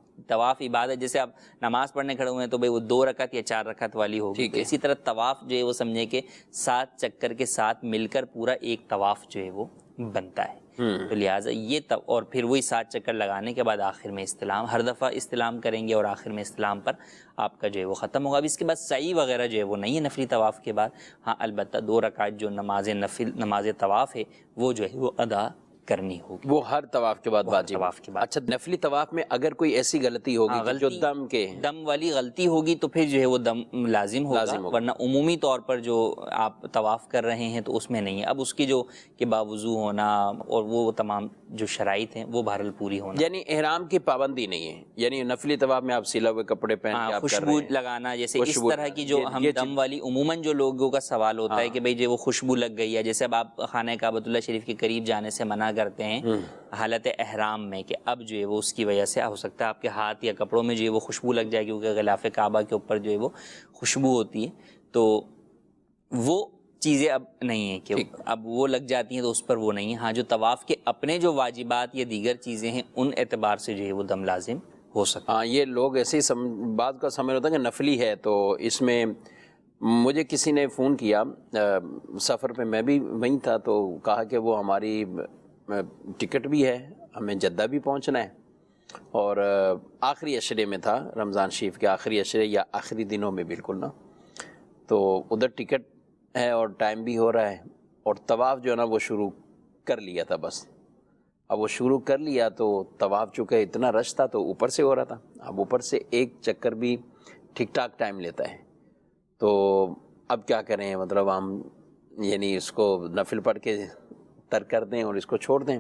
عبادت۔ جیسے آپ نماز پڑھنے کھڑے ہوئے ہیں تو بھئی وہ 2 رکعت یا 4 رکعت والی ہوگی،
ٹھیک ہے،
اسی طرح طواف جو ہے وہ سمجھے کہ 7 چکر کے ساتھ مل کر پورا ایک طواف جو ہے وہ بنتا ہے۔ تو لہٰذا یہ اور پھر وہی 7 چکر لگانے کے بعد آخر میں استلام، ہر دفعہ استلام کریں گے اور آخر میں استلام پر آپ کا جو ہے وہ ختم ہوگا۔ اب اس کے بعد سعی وغیرہ جو ہے وہ نہیں ہے نفلی طواف کے بعد، ہاں البتہ 2 رکعت جو نماز طواف ہے وہ جو ہے وہ ادا کرنی ہوگی،
وہ ہر طواف کے بعد واجب۔
طواف کے بعد۔
اچھا، نفلی طواف میں اگر کوئی ایسی غلطی ہوگی کہ جو
دم والی غلطی ہوگی تو پھر جو ہے وہ دم لازم ہوگا، ورنہ عمومی طور پر جو آپ طواف کر رہے ہیں تو اس میں نہیں ہے۔ اب اس کی جو کہ باوضو ہونا اور وہ تمام جو شرائط ہیں وہ بہرحال پوری ہونا،
یعنی احرام کی پابندی نہیں ہے، یعنی نفلی طواف میں آپ سلا ہوئے کپڑے پہن کے آپ کر
خوشبو
رہے ہیں،
لگانا، جیسے اس طرح کی جو ہم دم والی عموماً جو لوگوں کا سوال ہوتا ہے کہ بھئی جو وہ خوشبو لگ گئی ہے، جیسے اب آپ خانہ کعبۃ اللہ شریف کے قریب جانے سے منع کرتے ہیں حالت احرام میں، کہ اب جو ہے وہ اس کی وجہ سے ہو سکتا ہے آپ کے ہاتھ یا کپڑوں میں جو ہے وہ خوشبو لگ جائے، کیونکہ غلاف کعبہ کے اوپر جو ہے وہ خوشبو ہوتی ہے، تو وہ چیزیں اب نہیں ہیں کہ اب وہ لگ جاتی ہیں تو اس پر وہ نہیں ہے۔ ہاں، جو طواف کے اپنے جو واجبات یا دیگر چیزیں ہیں ان اعتبار سے جو ہے وہ دم لازم ہو سکتا ہے۔
ہاں، یہ لوگ ایسے ہی بعض کا سمجھ ہوتا ہے کہ نفلی ہے، تو اس میں مجھے کسی نے فون کیا سفر پہ، میں بھی وہیں تھا، تو کہا کہ وہ ہماری ٹکٹ بھی ہے، ہمیں جدہ بھی پہنچنا ہے، اور آخری عشرے میں تھا، رمضان شریف کے آخری عشرے یا آخری دنوں میں بالکل نا، تو ادھر ٹکٹ ہے اور ٹائم بھی ہو رہا ہے، اور طواف جو ہے نا وہ شروع کر لیا تھا بس۔ اب وہ شروع کر لیا تو طواف چونکہ اتنا رش تھا تو اوپر سے ہو رہا تھا، اب اوپر سے ایک چکر بھی ٹھیک ٹھاک ٹائم لیتا ہے، تو اب کیا کریں، مطلب ہم یعنی اس کو نفل پڑھ کے ترک کر دیں اور اس کو چھوڑ دیں.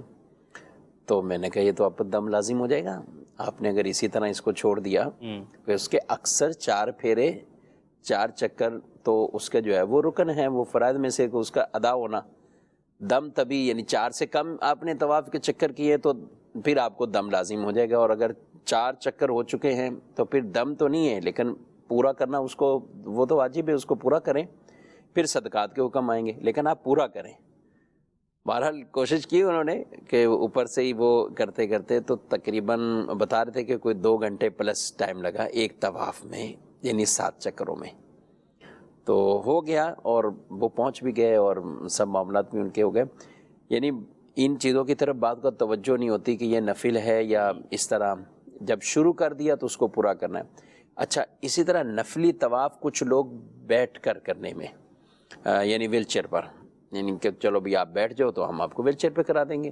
تو میں نے کہا یہ تو آپ دم لازم ہو جائے گا. آپ نے اگر اسی طرح اس کو چھوڑ دیا پھر اس کے اکثر 4 پھیرے 4 چکر تو اس کا جو ہے وہ رکن ہے، وہ فرائض میں سے اس کا ادا ہونا. دم تبھی یعنی 4 سے کم آپ نے طواف کے چکر کیے تو پھر آپ کو دم لازم ہو جائے گا، اور اگر 4 چکر ہو چکے ہیں تو پھر دم تو نہیں ہے لیکن پورا کرنا اس کو وہ تو واجب ہے، اس کو پورا کریں. پھر صدقات کے حکم آئیں گے لیکن آپ پورا کریں. بہرحال کوشش کی انہوں نے کہ اوپر سے ہی وہ کرتے کرتے تو تقریباً بتا رہے تھے کہ کوئی 2 گھنٹے پلس ٹائم لگا ایک طواف میں، یعنی 7 چکروں میں. تو ہو گیا اور وہ پہنچ بھی گئے اور سب معاملات بھی ان کے ہو گئے. یعنی ان چیزوں کی طرف بات کا توجہ نہیں ہوتی کہ یہ نفل ہے یا اس طرح، جب شروع کر دیا تو اس کو پورا کرنا ہے. اچھا اسی طرح نفلی طواف کچھ لوگ بیٹھ کر کرنے میں، یعنی ویل چیئر پر، یعنی کہ چلو بھی آپ بیٹھ جاؤ تو ہم آپ کو ویل چیئر پہ کرا دیں گے،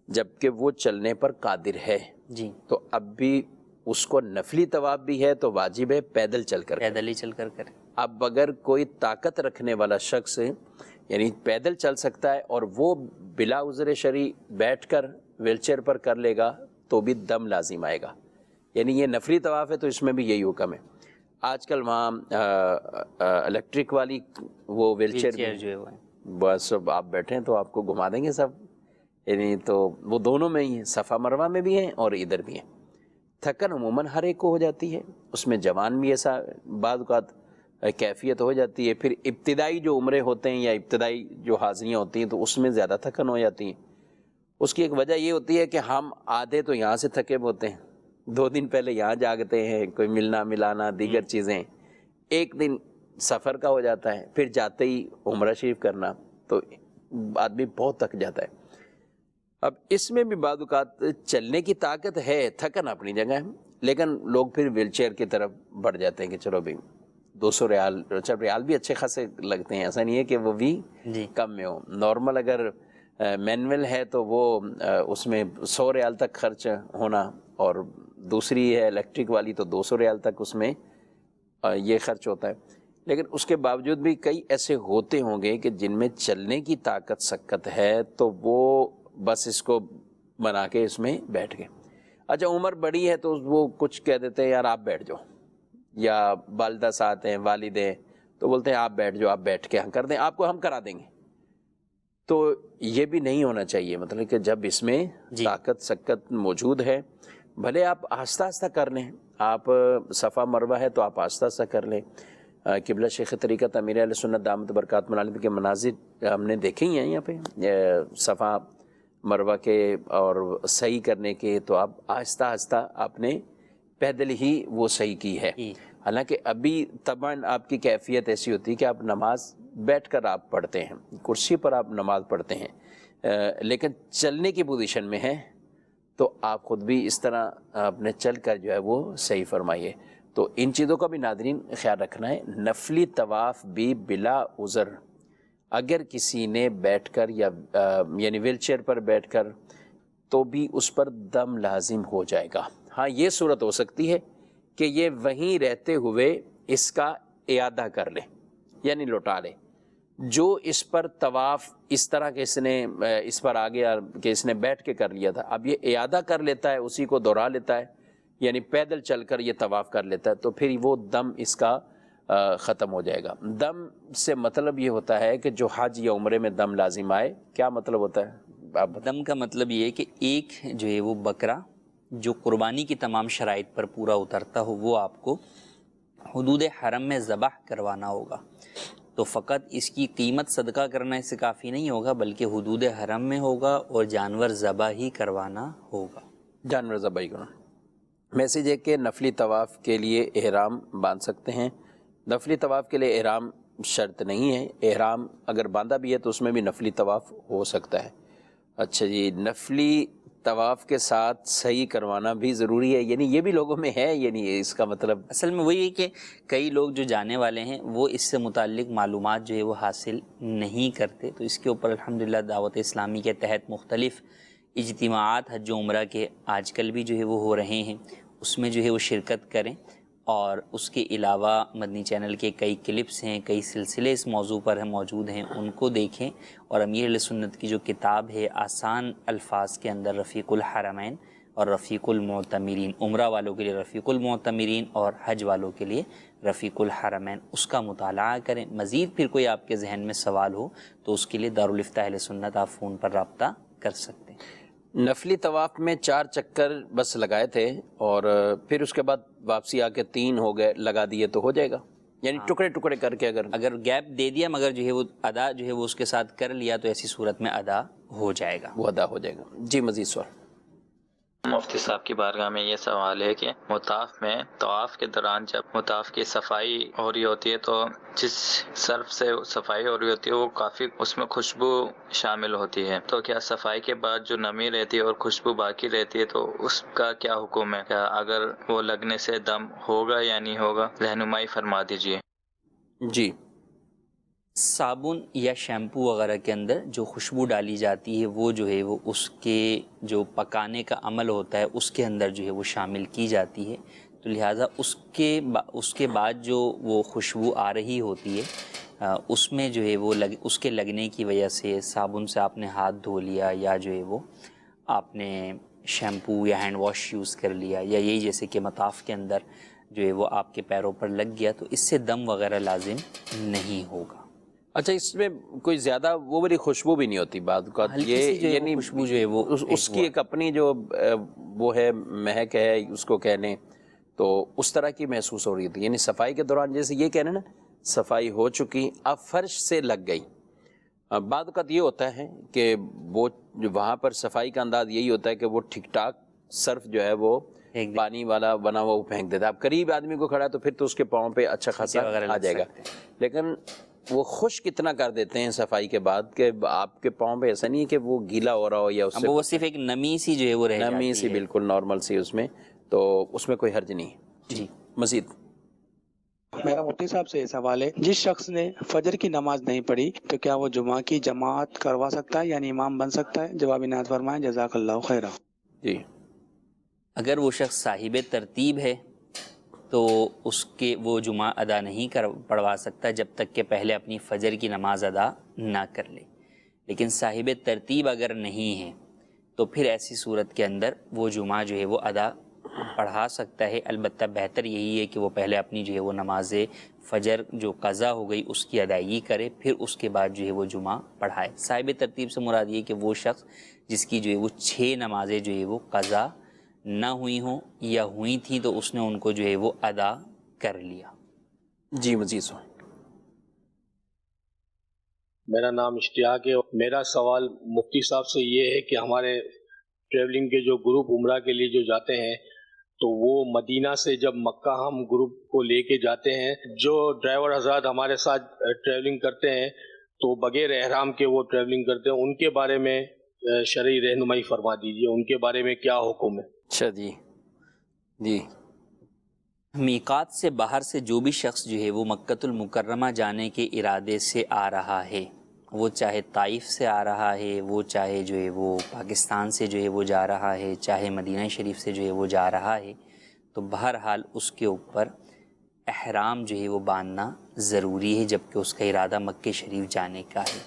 جبکہ وہ چلنے پر قادر ہے.
جی
تو اب بھی اس کو نفلی طواف بھی ہے تو واجب ہے پیدل چل کر.
پیدل ہی چل کر کریں.
اب اگر کوئی طاقت رکھنے والا شخص یعنی پیدل چل سکتا ہے اور وہ بلا عذر شرعی بیٹھ کر ویل چیئر پر کر لے گا تو بھی دم لازم آئے گا. یعنی یہ نفلی طواف ہے تو اس میں بھی یہی حکم ہے. آج کل وہاں الیکٹرک والی وہ ویل چیئر
جو ہے
بس آپ بیٹھیں تو آپ کو گھما دیں گے سب، یعنی تو وہ دونوں میں ہی ہیں، صفا مروہ میں بھی ہیں اور ادھر بھی ہیں. تھکن عموماً ہر ایک کو ہو جاتی ہے، اس میں جوان بھی ایسا بعض اوقات کیفیت ہو جاتی ہے. پھر ابتدائی جو عمرے ہوتے ہیں یا ابتدائی جو حاضریاں ہوتی ہیں تو اس میں زیادہ تھکن ہو جاتی ہیں. اس کی ایک وجہ یہ ہوتی ہے کہ ہم آدھے تو یہاں سے تھکے ہوتے ہیں، 2 دن پہلے یہاں جاگتے ہیں، کوئی ملنا ملانا دیگر چیزیں، ایک دن سفر کا ہو جاتا ہے، پھر جاتے ہی عمرہ شریف کرنا، تو آدمی بہت تھک جاتا ہے. اب اس میں بھی بعض اوقات چلنے کی طاقت ہے، تھکن اپنی جگہ ہے، لیکن لوگ پھر ویل چیئر کی طرف بڑھ جاتے ہیں کہ چلو بھائی 200 ریال، اچھا ریال بھی اچھے خاصے لگتے ہیں، ایسا نہیں ہے کہ وہ بھی کم میں ہو. نارمل اگر مینول ہے تو وہ اس میں 100 ریال تک خرچ ہونا، اور دوسری ہے الیکٹرک والی تو 200 ریال تک اس میں یہ خرچ ہوتا ہے. لیکن اس کے باوجود بھی کئی ایسے ہوتے ہوں گے کہ جن میں چلنے کی طاقت سکت ہے تو وہ بس اس کو بنا کے اس میں بیٹھ گئے. اچھا عمر بڑی ہے تو وہ کچھ کہہ دیتے ہیں یار آپ بیٹھ جاؤ، یا والدہ ساتھ ہیں، والد ہیں تو بولتے ہیں آپ بیٹھ جاؤ، آپ بیٹھ کے ہم کر دیں، آپ کو ہم کرا دیں گے. تو یہ بھی نہیں ہونا چاہیے، مطلب کہ جب اس میں طاقت سکت موجود ہے بھلے آپ آہستہ آہستہ کر لیں. آپ صفا مروہ ہے تو آپ آہستہ آہستہ کر لیں. قبلہ شیخ طریقت امیر اہل سنت دامت برکات منالب کے مناظر ہم نے دیکھے ہی ہیں یہاں پہ صفا مروہ کے اور صحیح کرنے کے، تو آپ آہستہ آہستہ آپ نے پیدل ہی وہ صحیح کی ہے. حالانکہ ابھی طبعاً آپ کی کیفیت ایسی ہوتی ہے کہ آپ نماز بیٹھ کر آپ پڑھتے ہیں، کرسی پر آپ نماز پڑھتے ہیں، لیکن چلنے کی پوزیشن میں ہیں تو آپ خود بھی اس طرح اپنے چل کر جو ہے وہ صحیح فرمائیے. تو ان چیزوں کا بھی ناظرین خیال رکھنا ہے. نفلی طواف بھی بلا عذر اگر کسی نے بیٹھ کر یا یعنی ویل چیئر پر بیٹھ کر تو بھی اس پر دم لازم ہو جائے گا. ہاں یہ صورت ہو سکتی ہے کہ یہ وہیں رہتے ہوئے اس کا اعادہ کر لے، یعنی لوٹا لے. جو اس پر طواف اس طرح کہ اس نے اس پر آ گیا کہ اس نے بیٹھ کے کر لیا تھا، اب یہ اعادہ کر لیتا ہے، اسی کو دوہرا لیتا ہے، یعنی پیدل چل کر یہ طواف کر لیتا ہے، تو پھر وہ دم اس کا ختم ہو جائے گا. دم سے مطلب یہ ہوتا ہے کہ جو حج یا عمرے میں دم لازم آئے. کیا مطلب ہوتا ہے؟
دم کا مطلب یہ ہے کہ ایک جو ہے وہ بکرا جو قربانی کی تمام شرائط پر پورا اترتا ہو وہ آپ کو حدود حرم میں ذبح کروانا ہوگا. تو فقط اس کی قیمت صدقہ کرنا اس سے کافی نہیں ہوگا، بلکہ حدود حرم میں ہوگا اور جانور ذبح ہی کروانا ہوگا.
جانور ذبح ہی کرنا. میسیج ہے کہ نفلی طواف کے لیے احرام باندھ سکتے ہیں. نفلی طواف کے لیے احرام شرط نہیں ہے، احرام اگر باندھا بھی ہے تو اس میں بھی نفلی طواف ہو سکتا ہے. اچھا جی، نفلی طواف کے ساتھ صحیح کروانا بھی ضروری ہے، یعنی یہ بھی لوگوں میں ہے، یعنی اس کا مطلب
اصل میں وہی ہے کہ کئی لوگ جو جانے والے ہیں وہ اس سے متعلق معلومات جو ہے وہ حاصل نہیں کرتے. تو اس کے اوپر الحمدللہ دعوت اسلامی کے تحت مختلف اجتماعات حج و عمرہ کے آج کل بھی جو ہے وہ ہو رہے ہیں، اس میں جو ہے وہ شرکت کریں اور اس کے علاوہ مدنی چینل کے کئی کلپس ہیں، کئی سلسلے اس موضوع پر موجود ہیں، ان کو دیکھیں. اور امیر اہل سنت کی جو کتاب ہے آسان الفاظ کے اندر رفیق الحرمین اور رفیق المعتمرین، عمرہ والوں کے لیے رفیق المعتمرین اور حج والوں کے لیے رفیق الحرمین، اس کا مطالعہ کریں. مزید پھر کوئی آپ کے ذہن میں سوال ہو تو اس کے لیے دارالافتاء اہل سنت آپ فون پر رابطہ کر سکتے ہیں.
نفلی طواف میں 4 چکر بس لگائے تھے اور پھر اس کے بعد واپسی آ کے 3 ہو گئے، لگا دیے تو ہو جائے گا؟ یعنی ٹکڑے ٹکڑے کر کے اگر
گیپ دے دیا مگر جو ہے وہ ادا جو ہے وہ اس کے ساتھ کر لیا تو ایسی صورت میں ادا ہو جائے گا،
وہ ادا ہو جائے گا. جی مزید سوال.
مفتی صاحب کی بارگاہ میں یہ سوال ہے کہ مطاف میں طواف کے دوران جب مطاف کی صفائی ہو رہی ہوتی ہے تو جس صرف سے صفائی ہو رہی ہوتی ہے وہ کافی اس میں خوشبو شامل ہوتی ہے، تو کیا صفائی کے بعد جو نمی رہتی ہے اور خوشبو باقی رہتی ہے تو اس کا کیا حکم ہے؟ کیا اگر وہ لگنے سے دم ہوگا یا نہیں ہوگا؟ رہنمائی فرما دیجیے.
جی
صابن یا شیمپو وغیرہ کے اندر جو خوشبو ڈالی جاتی ہے وہ جو ہے وہ اس کے جو پکانے کا عمل ہوتا ہے اس کے اندر جو ہے وہ شامل کی جاتی ہے، تو لہٰذا اس کے بعد جو وہ خوشبو آ رہی ہوتی ہے اس میں جو ہے وہ اس کے لگنے کی وجہ سے صابن سے آپ نے ہاتھ دھو لیا یا جو ہے وہ آپ نے شیمپو یا ہینڈ واش یوز کر لیا یا یہی جیسے کہ مطاف کے اندر جو ہے وہ آپ کے پیروں پر لگ گیا تو اس سے دم وغیرہ لازم نہیں ہوگا.
اچھا، اس میں کوئی زیادہ وہ بڑی خوشبو بھی نہیں ہوتی بعد کا، یہ یعنی
خوشبو جو ہے وہ
اس کی ایک اپنی جو وہ ہے مہک ہے اس کو کہنے، تو اس طرح کی محسوس ہو رہی تھی. یعنی صفائی کے دوران جیسے یہ کہنا نا صفائی ہو چکی اب فرش سے لگ گئی. بعد اوقات یہ ہوتا ہے کہ وہ وہاں پر صفائی کا انداز یہی ہوتا ہے کہ وہ ٹھیک ٹھاک صرف جو ہے وہ پانی والا بنا ہوا وہ پھینک دیتا ہے. اب قریب آدمی کو کھڑا ہے تو پھر تو اس کے پاؤں پہ اچھا خاصا آ جائے گا، لیکن وہ خشک کتنا کر دیتے ہیں صفائی کے بعد کہ آپ کے پاؤں پہ ایسا نہیں ہے کہ وہ گیلا ہو رہا ہو یا اس سے
وہ صرف ایک نمی سی جو ہے وہ رہ جاتی ہے،
نمی سی بالکل نارمل سی اس میں، تو اس میں کوئی حرج نہیں.
جی
مزید
میرا مفتی صاحب سے یہ سوال ہے، جس شخص نے فجر کی نماز نہیں پڑھی تو کیا وہ جمعہ کی جماعت کروا سکتا ہے یعنی امام بن سکتا ہے؟ جواب عنایت فرمائیں، جزاک اللہ خیرہ.
جی
اگر وہ شخص صاحب ترتیب ہے تو اس کے وہ جمعہ ادا نہیں پڑھوا سکتا جب تک کہ پہلے اپنی فجر کی نماز ادا نہ کر لے. لیکن صاحب ترتیب اگر نہیں ہے تو پھر ایسی صورت کے اندر وہ جمعہ جو ہے وہ ادا پڑھا سکتا ہے. البتہ بہتر یہی ہے کہ وہ پہلے اپنی جو ہے وہ نماز فجر جو قضا ہو گئی اس کی ادائیگی کرے، پھر اس کے بعد جو ہے وہ جمعہ پڑھائے. صاحب ترتیب سے مراد یہ کہ وہ شخص جس کی جو ہے وہ 6 نمازیں جو ہے وہ قضا نہ ہوئی ہوں یا ہوئی تھیں تو اس نے ان کو جو ہے وہ ادا کر لیا.
جی مزید سوال.
میرا نام اشتیاق ہے. میرا سوال مفتی صاحب سے یہ ہے کہ ہمارے ٹریولنگ کے جو گروپ عمرہ کے لیے جو جاتے ہیں تو وہ مدینہ سے جب مکہ ہم گروپ کو لے کے جاتے ہیں، جو ڈرائیور حضرات ہمارے ساتھ ٹریولنگ کرتے ہیں تو بغیر احرام کے وہ ٹریولنگ کرتے ہیں، ان کے بارے میں شرعی رہنمائی فرما دیجیے، ان کے بارے میں کیا حکم ہے؟
اچھا جی
میقات سے باہر سے جو بھی شخص جو ہے وہ مکۃ المکرمہ جانے کے ارادے سے آ رہا ہے، وہ چاہے طائف سے آ رہا ہے، وہ چاہے جو ہے وہ پاکستان سے جو ہے وہ جا رہا ہے، چاہے مدینہ شریف سے جو ہے وہ جا رہا ہے، تو بہرحال اس کے اوپر احرام جو ہے وہ باندھنا ضروری ہے جبکہ اس کا ارادہ مکہ شریف جانے کا ہے.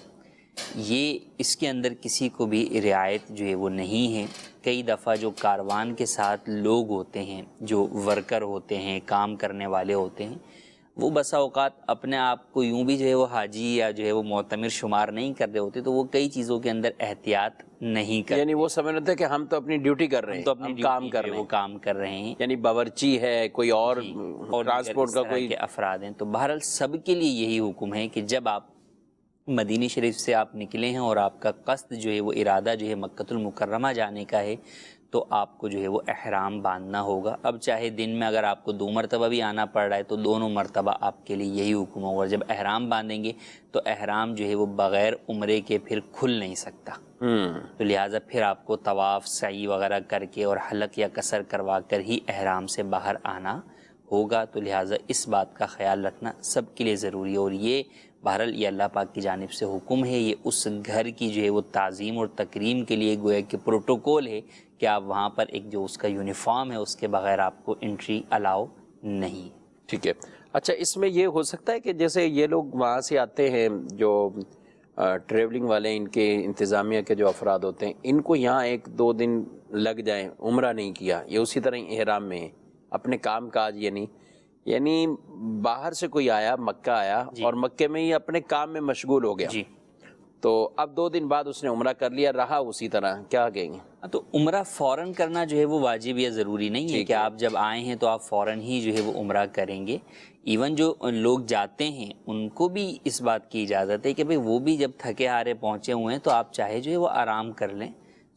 یہ اس کے اندر کسی کو بھی رعایت جو ہے وہ نہیں ہے. کئی دفعہ جو کاروان کے ساتھ لوگ ہوتے ہیں، جو ورکر ہوتے ہیں، کام کرنے والے ہوتے ہیں، وہ بسا اوقات اپنے آپ کو یوں بھی جو ہے وہ حاجی یا جو ہے وہ معتمر شمار نہیں کر رہے ہوتے، تو وہ کئی چیزوں کے اندر احتیاط نہیں کرتے.
یعنی وہ سمجھ رہتے ہیں کہ ہم تو اپنی ڈیوٹی کر رہے ہیں، ہم کام کر رہے ہیں،
وہ کام کر رہے ہیں،
یعنی باورچی ہے، کوئی اور ٹرانسپورٹ کا کوئی
کے افراد ہیں. تو بہرحال سب کے لیے یہی حکم ہے کہ جب آپ مدینہ شریف سے آپ نکلے ہیں اور آپ کا قصد جو ہے وہ ارادہ جو ہے مکۃ المکرمہ جانے کا ہے تو آپ کو جو ہے وہ احرام باندھنا ہوگا. اب چاہے دن میں اگر آپ کو 2 مرتبہ بھی آنا پڑ رہا ہے تو دونوں مرتبہ آپ کے لیے یہی حکم ہوگا. جب احرام باندھیں گے تو احرام جو ہے وہ بغیر عمرے کے پھر کھل نہیں سکتا، تو لہٰذا پھر آپ کو طواف سعی وغیرہ کر کے اور حلق یا قصر کروا کر ہی احرام سے باہر آنا ہوگا. تو لہٰذا اس بات کا خیال رکھنا سب کے لیے ضروری ہے. اور یہ بہرحال یہ اللہ پاک کی جانب سے حکم ہے، یہ اس گھر کی جو ہے وہ تعظیم اور تکریم کے لیے گویا کہ پروٹوکول ہے کہ آپ وہاں پر ایک جو اس کا یونیفارم ہے اس کے بغیر آپ کو انٹری الاؤ نہیں.
ٹھیک ہے. اچھا اس میں یہ ہو سکتا ہے کہ جیسے یہ لوگ وہاں سے آتے ہیں جو ٹریولنگ والے، ان کے انتظامیہ کے جو افراد ہوتے ہیں، ان کو یہاں 1-2 دن لگ جائیں، عمرہ نہیں کیا، یہ اسی طرح احرام میں ہیں، اپنے کام کاج یعنی باہر سے کوئی آیا، مکہ آیا اور مکے میں ہی اپنے کام میں مشغول ہو گیا،
جی،
تو اب 2 دن بعد اس نے عمرہ کر لیا، رہا اسی طرح، کیا کہیں گے؟
تو عمرہ فوراً کرنا جو ہے وہ واجب یا ضروری نہیں ہے کہ آپ جب آئے ہیں تو آپ فوراً ہی جو ہے وہ عمرہ کریں گے. ایون جو لوگ جاتے ہیں ان کو بھی اس بات کی اجازت ہے کہ بھئی وہ بھی جب تھکے ہارے پہنچے ہوئے ہیں تو آپ چاہے جو ہے وہ آرام کر لیں،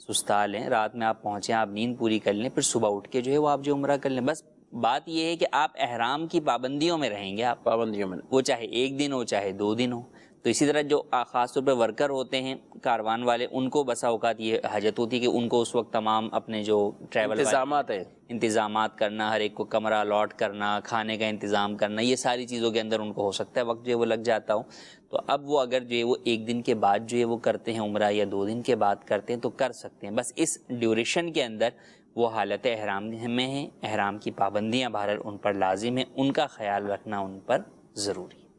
سستا لیں، رات میں آپ پہنچیں، آپ نیند پوری کر لیں، پھر صبح اٹھ کے جو ہے وہ آپ جو عمرہ کر لیں. بس بات یہ ہے کہ آپ احرام کی پابندیوں میں رہیں گے، آپ
پابندیوں میں،
وہ چاہے 1 دن ہو چاہے 2 دن ہو. تو اسی طرح جو خاص طور پہ ورکر ہوتے ہیں، کاروان والے، ان کو بسا اوقات یہ حاجت ہوتی ہے کہ ان کو اس وقت تمام اپنے جو ٹریول
انتظامات ہیں،
انتظامات کرنا، ہر ایک کو کمرہ الاٹ کرنا، کھانے کا انتظام کرنا، یہ ساری چیزوں کے اندر ان کو ہو سکتا ہے وقت جو ہے وہ لگ جاتا ہو. تو اب وہ اگر جو ہے وہ 1 دن کے بعد جو ہے وہ کرتے ہیں عمرہ یا 2 دن کے بعد کرتے ہیں تو کر سکتے ہیں. بس اس ڈیوریشن کے اندر وہ حالت احرام میں ہیں، احرام کی پابندیاں بہرحال ان پر لازم ہیں، ان کا خیال رکھنا ان پر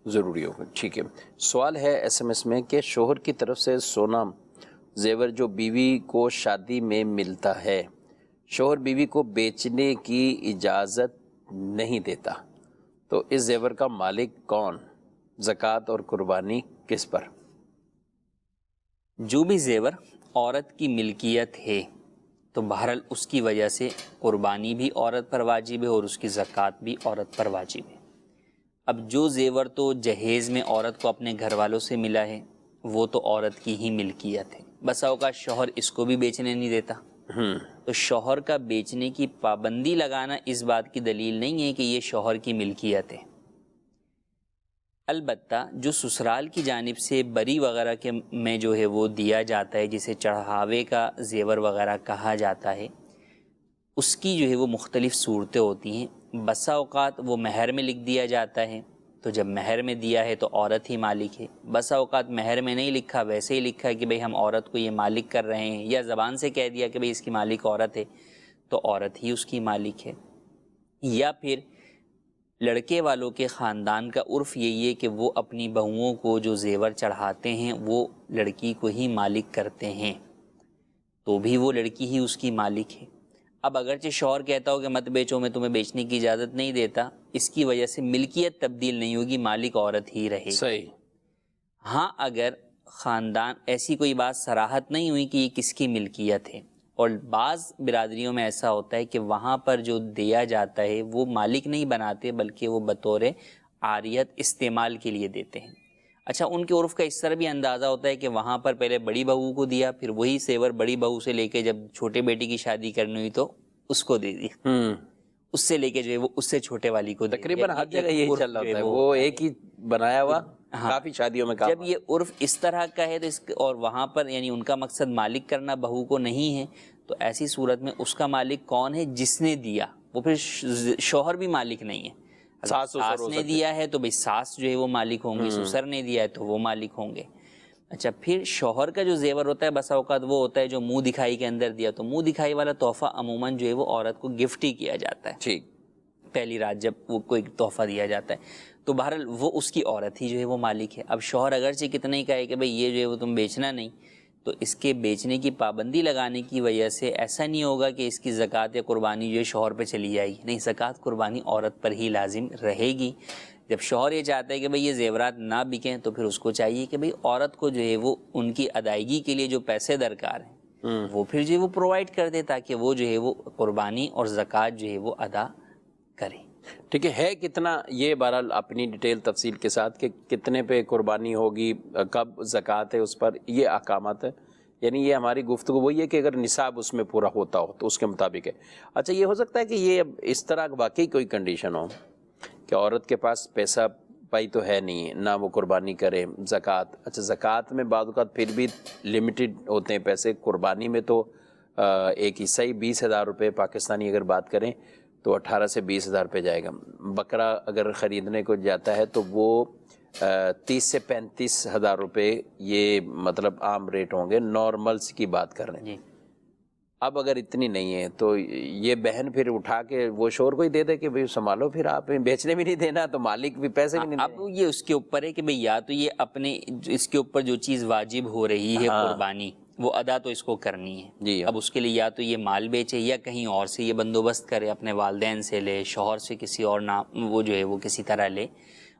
ضروری
ہوگا. ٹھیک ہے. سوال ہے SMS میں کہ شوہر کی طرف سے سونا زیور جو بیوی کو شادی میں ملتا ہے، شوہر بیوی کو بیچنے کی اجازت نہیں دیتا، تو اس زیور کا مالک کون؟ زکوٰۃ اور قربانی کس پر؟
جو بھی زیور عورت کی ملکیت ہے تو بہرحال اس کی وجہ سے قربانی بھی عورت پر واجب ہے اور اس کی زکوٰۃ بھی عورت پر واجب ہے. اب جو زیور تو جہیز میں عورت کو اپنے گھر والوں سے ملا ہے وہ تو عورت کی ہی ملکیت ہے. بسا اوقات شوہر اس کو بھی بیچنے نہیں دیتا، تو شوہر کا بیچنے کی پابندی لگانا اس بات کی دلیل نہیں ہے کہ یہ شوہر کی ملکیت ہے. البتہ جو سسرال کی جانب سے بری وغیرہ کے میں جو ہے وہ دیا جاتا ہے، جسے چڑھاوے کا زیور وغیرہ کہا جاتا ہے، اس کی جو ہے وہ مختلف صورتیں ہوتی ہیں. بسا اوقات وہ مہر میں لکھ دیا جاتا ہے، تو جب مہر میں دیا ہے تو عورت ہی مالک ہے. بسا اوقات مہر میں نہیں لکھا، ویسے ہی لکھا ہے کہ بھئی ہم عورت کو یہ مالک کر رہے ہیں، یا زبان سے کہہ دیا کہ بھئی اس کی مالک عورت ہے تو عورت ہی اس کی مالک ہے. یا پھر لڑکے والوں کے خاندان کا عرف یہی ہے کہ وہ اپنی بہوؤں کو جو زیور چڑھاتے ہیں وہ لڑکی کو ہی مالک کرتے ہیں، تو بھی وہ لڑکی ہی اس کی مالک ہے. اب اگرچہ شوہر کہتا ہو کہ مت بیچو، میں تمہیں بیچنے کی اجازت نہیں دیتا، اس کی وجہ سے ملکیت تبدیل نہیں ہوگی، مالک عورت ہی رہے.
صحیح.
ہاں اگر خاندان ایسی کوئی بات صراحت نہیں ہوئی کہ یہ کس کی ملکیت ہے، اور بعض برادریوں میں ایسا ہوتا ہے کہ وہاں پر جو دیا جاتا ہے وہ مالک نہیں بناتے بلکہ وہ بطور عاریت استعمال کے لیے دیتے ہیں. اچھا ان کے عرف کا اس طرح بھی اندازہ ہوتا ہے کہ وہاں پر پہلے بڑی بہو کو دیا، پھر وہی زیور بڑی بہو سے لے کے جب چھوٹے بیٹی کی شادی کرنی ہوئی تو اس کو دے دی، اس سے لے کے جو ہے وہ اس سے چھوٹے والی کو
تقریباً ہر جگہ یہی چل رہا ہوتا ہے، وہ ایک ہی بنایا ہوا کافی شادیوں میں.
جب یہ عرف اس طرح کا ہے تو اور وہاں پر یعنی ان کا مقصد مالک کرنا بہو کو نہیں ہے، تو ایسی صورت میں اس کا مالک کون ہے؟ جس نے دیا. وہ پھر شوہر بھی مالک نہیں ہے. ساس نے دیا ہے تو بھئی ساس جو ہے وہ مالک ہوں گی، سسر نے دیا ہے تو وہ مالک ہوں گے. اچھا پھر شوہر کا جو زیور ہوتا ہے بسا اوقات وہ ہوتا ہے جو منہ دکھائی کے اندر دیا، تو منہ دکھائی والا تحفہ عموماً جو ہے وہ عورت کو گفٹ ہی کیا جاتا ہے.
ٹھیک.
پہلی رات جب وہ کوئی تحفہ دیا جاتا ہے تو بہرحال وہ اس کی عورت ہی جو ہے وہ مالک ہے. اب شوہر اگرچہ کتنا ہی کہے کہ بھئی یہ جو ہے وہ تم بیچنا نہیں، تو اس کے بیچنے کی پابندی لگانے کی وجہ سے ایسا نہیں ہوگا کہ اس کی زکوٰۃ یا قربانی جو ہے شوہر پہ چلی جائے گی. نہیں، زکوٰۃ قربانی عورت پر ہی لازم رہے گی. جب شوہر یہ چاہتا ہے کہ بھئی یہ زیورات نہ بکیں تو پھر اس کو چاہیے کہ بھئی عورت کو جو ہے وہ ان کی ادائیگی کے لیے جو پیسے درکار ہیں وہ پھر جو ہے وہ پرووائڈ کر دے تاکہ وہ جو ہے وہ قربانی اور زکوٰۃ جو ہے وہ ادا کریں.
ٹھیک ہے کتنا یہ بہرحال اپنی ڈیٹیل تفصیل کے ساتھ کہ کتنے پہ قربانی ہوگی، کب زکوٰۃ ہے اس پر، یہ احکامات ہے. یعنی یہ ہماری گفتگو وہی ہے کہ اگر نصاب اس میں پورا ہوتا ہو تو اس کے مطابق ہے. اچھا یہ ہو سکتا ہے کہ یہ اس طرح واقعی کوئی کنڈیشن ہو کہ عورت کے پاس پیسہ پائی تو ہے نہیں، نہ وہ قربانی کرے، زکوٰۃ. اچھا زکوٰۃ میں بعض اوقات پھر بھی لمیٹڈ ہوتے ہیں پیسے، قربانی میں تو ایک حصہ ہی 20,000 روپے پاکستانی اگر بات کریں تو 18 سے 20,000 روپے جائے گا. بکرا اگر خریدنے کو جاتا ہے تو وہ 30 سے 35,000 روپے، یہ مطلب عام ریٹ ہوں گے، نارملس کی بات کر رہے ہیں. اب اگر اتنی نہیں ہے تو یہ بہن پھر اٹھا کے وہ شوہر کو ہی دے دے کہ بھئی سنبھالو، پھر آپ بیچنے بھی نہیں دینا تو مالک بھی پیسے بھی نہیں
اب یہ اس کے اوپر ہے کہ بھئی یا تو یہ اپنے اس کے اوپر جو چیز واجب ہو رہی ہے قربانی وہ ادا تو اس کو کرنی ہے
جی
اب اس کے لیے یا تو یہ مال بیچے یا کہیں اور سے یہ بندوبست کرے، اپنے والدین سے لے، شوہر سے کسی اور نام وہ جو ہے وہ کسی طرح لے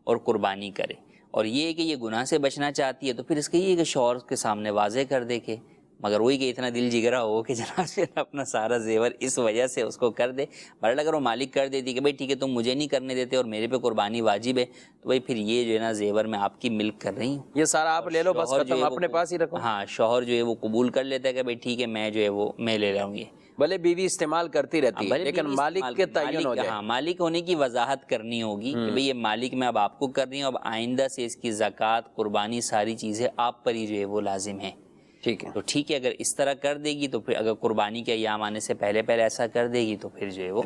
اور قربانی کرے۔ اور یہ ہے کہ یہ گناہ سے بچنا چاہتی ہے تو پھر اس کا یہ ہے کہ شوہر کے سامنے واضح کر دے کے، مگر وہی کہ اتنا دل جگرا ہو کہ جناب سے اپنا سارا زیور اس وجہ سے اس کو کر دے، بہرحال اگر وہ مالک کر دیتی کہ بھئی ٹھیک ہے تم مجھے نہیں کرنے دیتے اور میرے پہ قربانی واجب ہے تو بھئی پھر یہ جو ہے نا زیور میں آپ کی ملک کر رہی ہوں،
یہ سارا آپ لے لو بس ختم، اپنے پاس ہی رکھو۔
ہاں شوہر جو ہے وہ قبول کر لیتا ہے کہ بھئی ٹھیک ہے میں جو ہے وہ میں لے رہا ہوں، یہ
بھلے بیوی استعمال کرتی رہتی ہے لیکن مالک کے تعین ہو جائے۔
ہاں مالک ہونے کی وضاحت کرنی ہوگی کہ بھئی یہ مالک میں اب آپ کو کر رہی ہوں، اب آئندہ سے اس کی زکوٰۃ، قربانی، ساری چیزیں آپ پر ہی جو ہے وہ لازم ہیں۔
ٹھیک ہے،
تو ٹھیک ہے اگر اس طرح کر دے گی تو پھر اگر قربانی کے ایام آنے سے پہلے ایسا کر دے گی تو پھر جو ہے وہ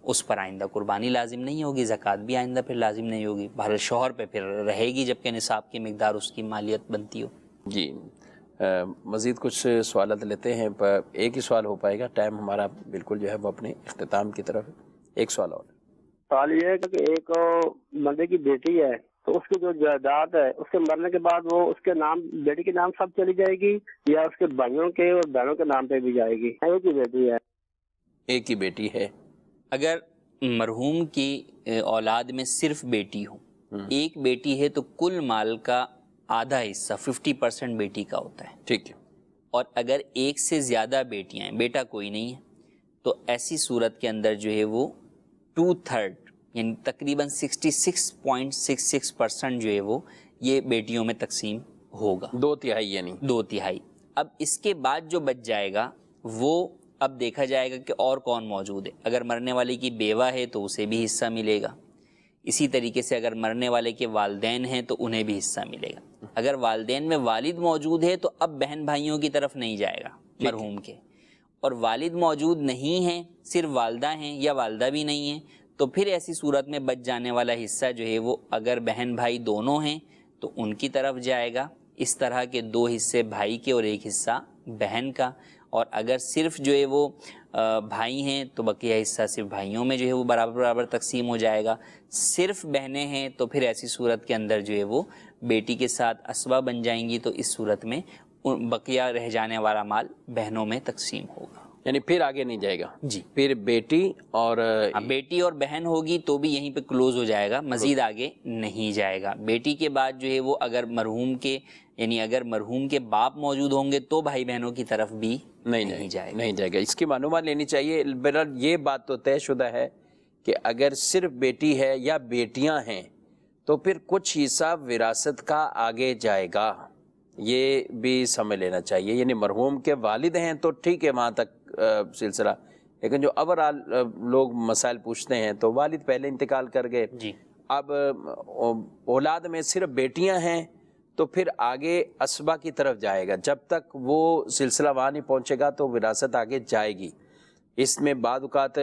اس پر آئندہ قربانی لازم نہیں ہوگی، زکوٰۃ بھی آئندہ پھر لازم نہیں ہوگی، بہرحال شوہر پہ پھر رہے گی جبکہ نصاب کی مقدار اس کی مالیت بنتی ہو۔
جی مزید کچھ سوالات لیتے ہیں، پر ایک ہی سوال ہو پائے گا، ٹائم ہمارا بالکل جو ہے وہ اپنے اختتام کی طرف ہے۔ ایک سوال اور۔
سوال یہ ہے کہ ایک بندے کی بیٹی ہے تو اس کی جو جائیداد ہے اس کے مرنے کے بعد وہ اس کے نام، بیٹی کے نام سب چلی جائے گی یا اس کے بھائیوں کے اور بہنوں کے نام پہ بھی جائے گی؟ ایک ہی بیٹی ہے۔
ایک ہی بیٹی ہے۔
اگر مرحوم کی اولاد میں صرف بیٹی ہو، ایک بیٹی ہے تو کل مال کا آدھا حصہ 50% بیٹی کا ہوتا ہے،
ٹھیک ہے،
اور اگر ایک سے زیادہ بیٹیاں ہیں، بیٹا کوئی نہیں ہے، تو ایسی صورت کے اندر جو ہے وہ 2/3 یعنی تقریباً 66.66% جو ہے وہ یہ بیٹیوں میں تقسیم ہوگا،
2/3 یعنی
2/3۔ اب اس کے بعد جو بچ جائے گا وہ اب دیکھا جائے گا کہ اور کون موجود ہے، اگر مرنے والے کی بیوہ ہے تو اسے بھی حصہ ملے گا، اسی طریقے سے اگر مرنے والے کے والدین ہیں تو انہیں بھی حصہ ملے گا، اگر والدین میں والد موجود ہے تو اب بہن بھائیوں کی طرف نہیں جائے گا مرحوم کے، اور والد موجود نہیں ہیں، صرف والدہ ہیں یا والدہ بھی نہیں ہیں، تو پھر ایسی صورت میں بچ جانے والا حصہ جو ہے وہ اگر بہن بھائی دونوں ہیں تو ان کی طرف جائے گا، اس طرح کے 2 حصے بھائی کے اور ایک حصہ بہن کا، اور اگر صرف جو ہے وہ بھائی ہیں تو بقیہ حصہ صرف بھائیوں میں جو ہے وہ برابر برابر تقسیم ہو جائے گا، صرف بہنیں ہیں تو پھر ایسی صورت کے اندر جو ہے وہ بیٹی کے ساتھ اسبہ بن جائیں گی، تو اس صورت میں بقیہ رہ جانے والا مال بہنوں میں تقسیم ہوگا،
یعنی پھر آگے نہیں جائے گا۔
جی
پھر بیٹی اور
بیٹی اور بہن ہوگی تو بھی یہیں پہ کلوز ہو جائے گا، مزید آگے نہیں جائے گا۔ بیٹی کے بعد جو ہے وہ اگر مرحوم کے یعنی اگر مرحوم کے باپ موجود ہوں گے تو بھائی بہنوں کی طرف بھی نہیں جائے گا۔
اس کی معلومات لینی چاہیے۔ بہرحال یہ بات تو طے شدہ ہے کہ اگر صرف بیٹی ہے یا بیٹیاں ہیں تو پھر کچھ حصہ وراثت کا آگے جائے گا، یہ بھی سمجھ لینا چاہیے۔ یعنی مرحوم کے والد ہیں تو ٹھیک ہے وہاں تک سلسلہ، لیکن جو اوورآل لوگ مسائل پوچھتے ہیں تو والد پہلے انتقال کر گئے،
جی
اب اولاد میں صرف بیٹیاں ہیں تو پھر آگے اسبہ کی طرف جائے گا، جب تک وہ سلسلہ وہاں نہیں پہنچے گا تو وراثت آگے جائے گی۔ اس میں بعض اوقات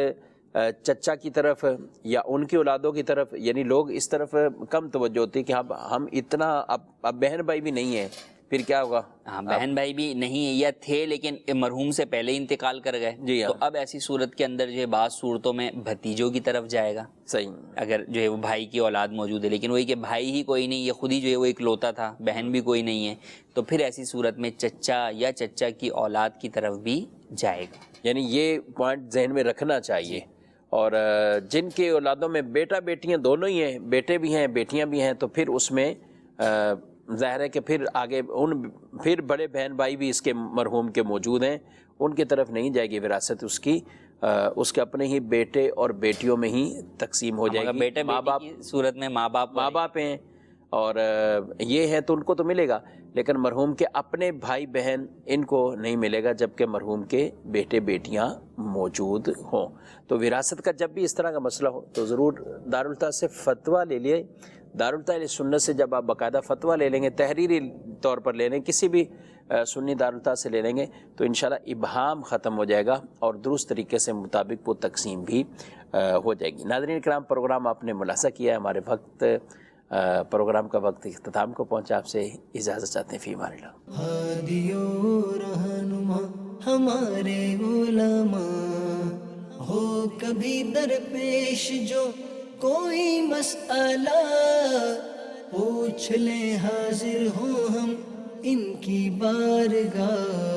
چچا کی طرف یا ان کی اولادوں کی طرف، یعنی لوگ اس طرف کم توجہ ہوتی ہے کہ ہم اتنا اب بہن بھائی بھی نہیں ہیں، پھر کیا ہوگا؟
ہاں بہن بھائی بھی نہیں ہے یا تھے لیکن مرحوم سے پہلے ہی انتقال کر گئے،
جی ہاں،
تو اب ایسی صورت کے اندر جو ہے بعض صورتوں میں بھتیجوں کی طرف جائے گا،
صحیح،
اگر جو ہے وہ بھائی کی اولاد موجود ہے، لیکن وہی کہ بھائی ہی کوئی نہیں، یہ خود ہی جو ہے وہ اکلوتا تھا، بہن بھی کوئی نہیں ہے، تو پھر ایسی صورت میں چچا یا چچا کی اولاد کی طرف بھی جائے گا۔
یعنی یہ پوائنٹ ذہن میں رکھنا چاہیے۔ اور جن کے اولادوں میں بیٹا بیٹیاں دونوں ہی ہیں، بیٹے بھی ہیں بیٹیاں بھی ہیں، تو پھر اس میں ظاہر ہے کہ پھر آگے پھر بڑے بہن بھائی بھی اس کے مرحوم کے موجود ہیں، ان کی طرف نہیں جائے گی وراثت، اس کے اپنے ہی بیٹے اور بیٹیوں میں ہی تقسیم ہو جائے گی۔
بیٹے بیٹی کی صورت میں ماں باپ
ہیں اور یہ ہے تو ان کو تو ملے گا، لیکن مرحوم کے اپنے بھائی بہن ان کو نہیں ملے گا جبکہ مرحوم کے بیٹے بیٹیاں موجود ہوں۔ تو وراثت کا جب بھی اس طرح کا مسئلہ ہو تو ضرور دارالفتہ سے فتویٰ لے لیے۔ دارالفتہ علیہ سنت سے جب آپ باقاعدہ فتویٰ لے لیں گے، تحریری طور پر لے لیں، کسی بھی سنی دارالفتہ سے لے لیں گے تو انشاءاللہ ابہام ختم ہو جائے گا اور درست طریقے سے مطابق وہ تقسیم بھی ہو جائے گی۔ ناظرین کرام، پروگرام آپ نے ملاحظہ کیا ہے، ہمارے پروگرام کا وقت اختتام کو پہنچا، آپ سے اجازت چاہتے ہیں، فی امان اللہ۔
ہادی و رہنما ہمارے علماء، ہو کبھی درپیش جو کوئی مسئلہ، پوچھ لیں حاضر ہوں ہم ان کی بارگاہ۔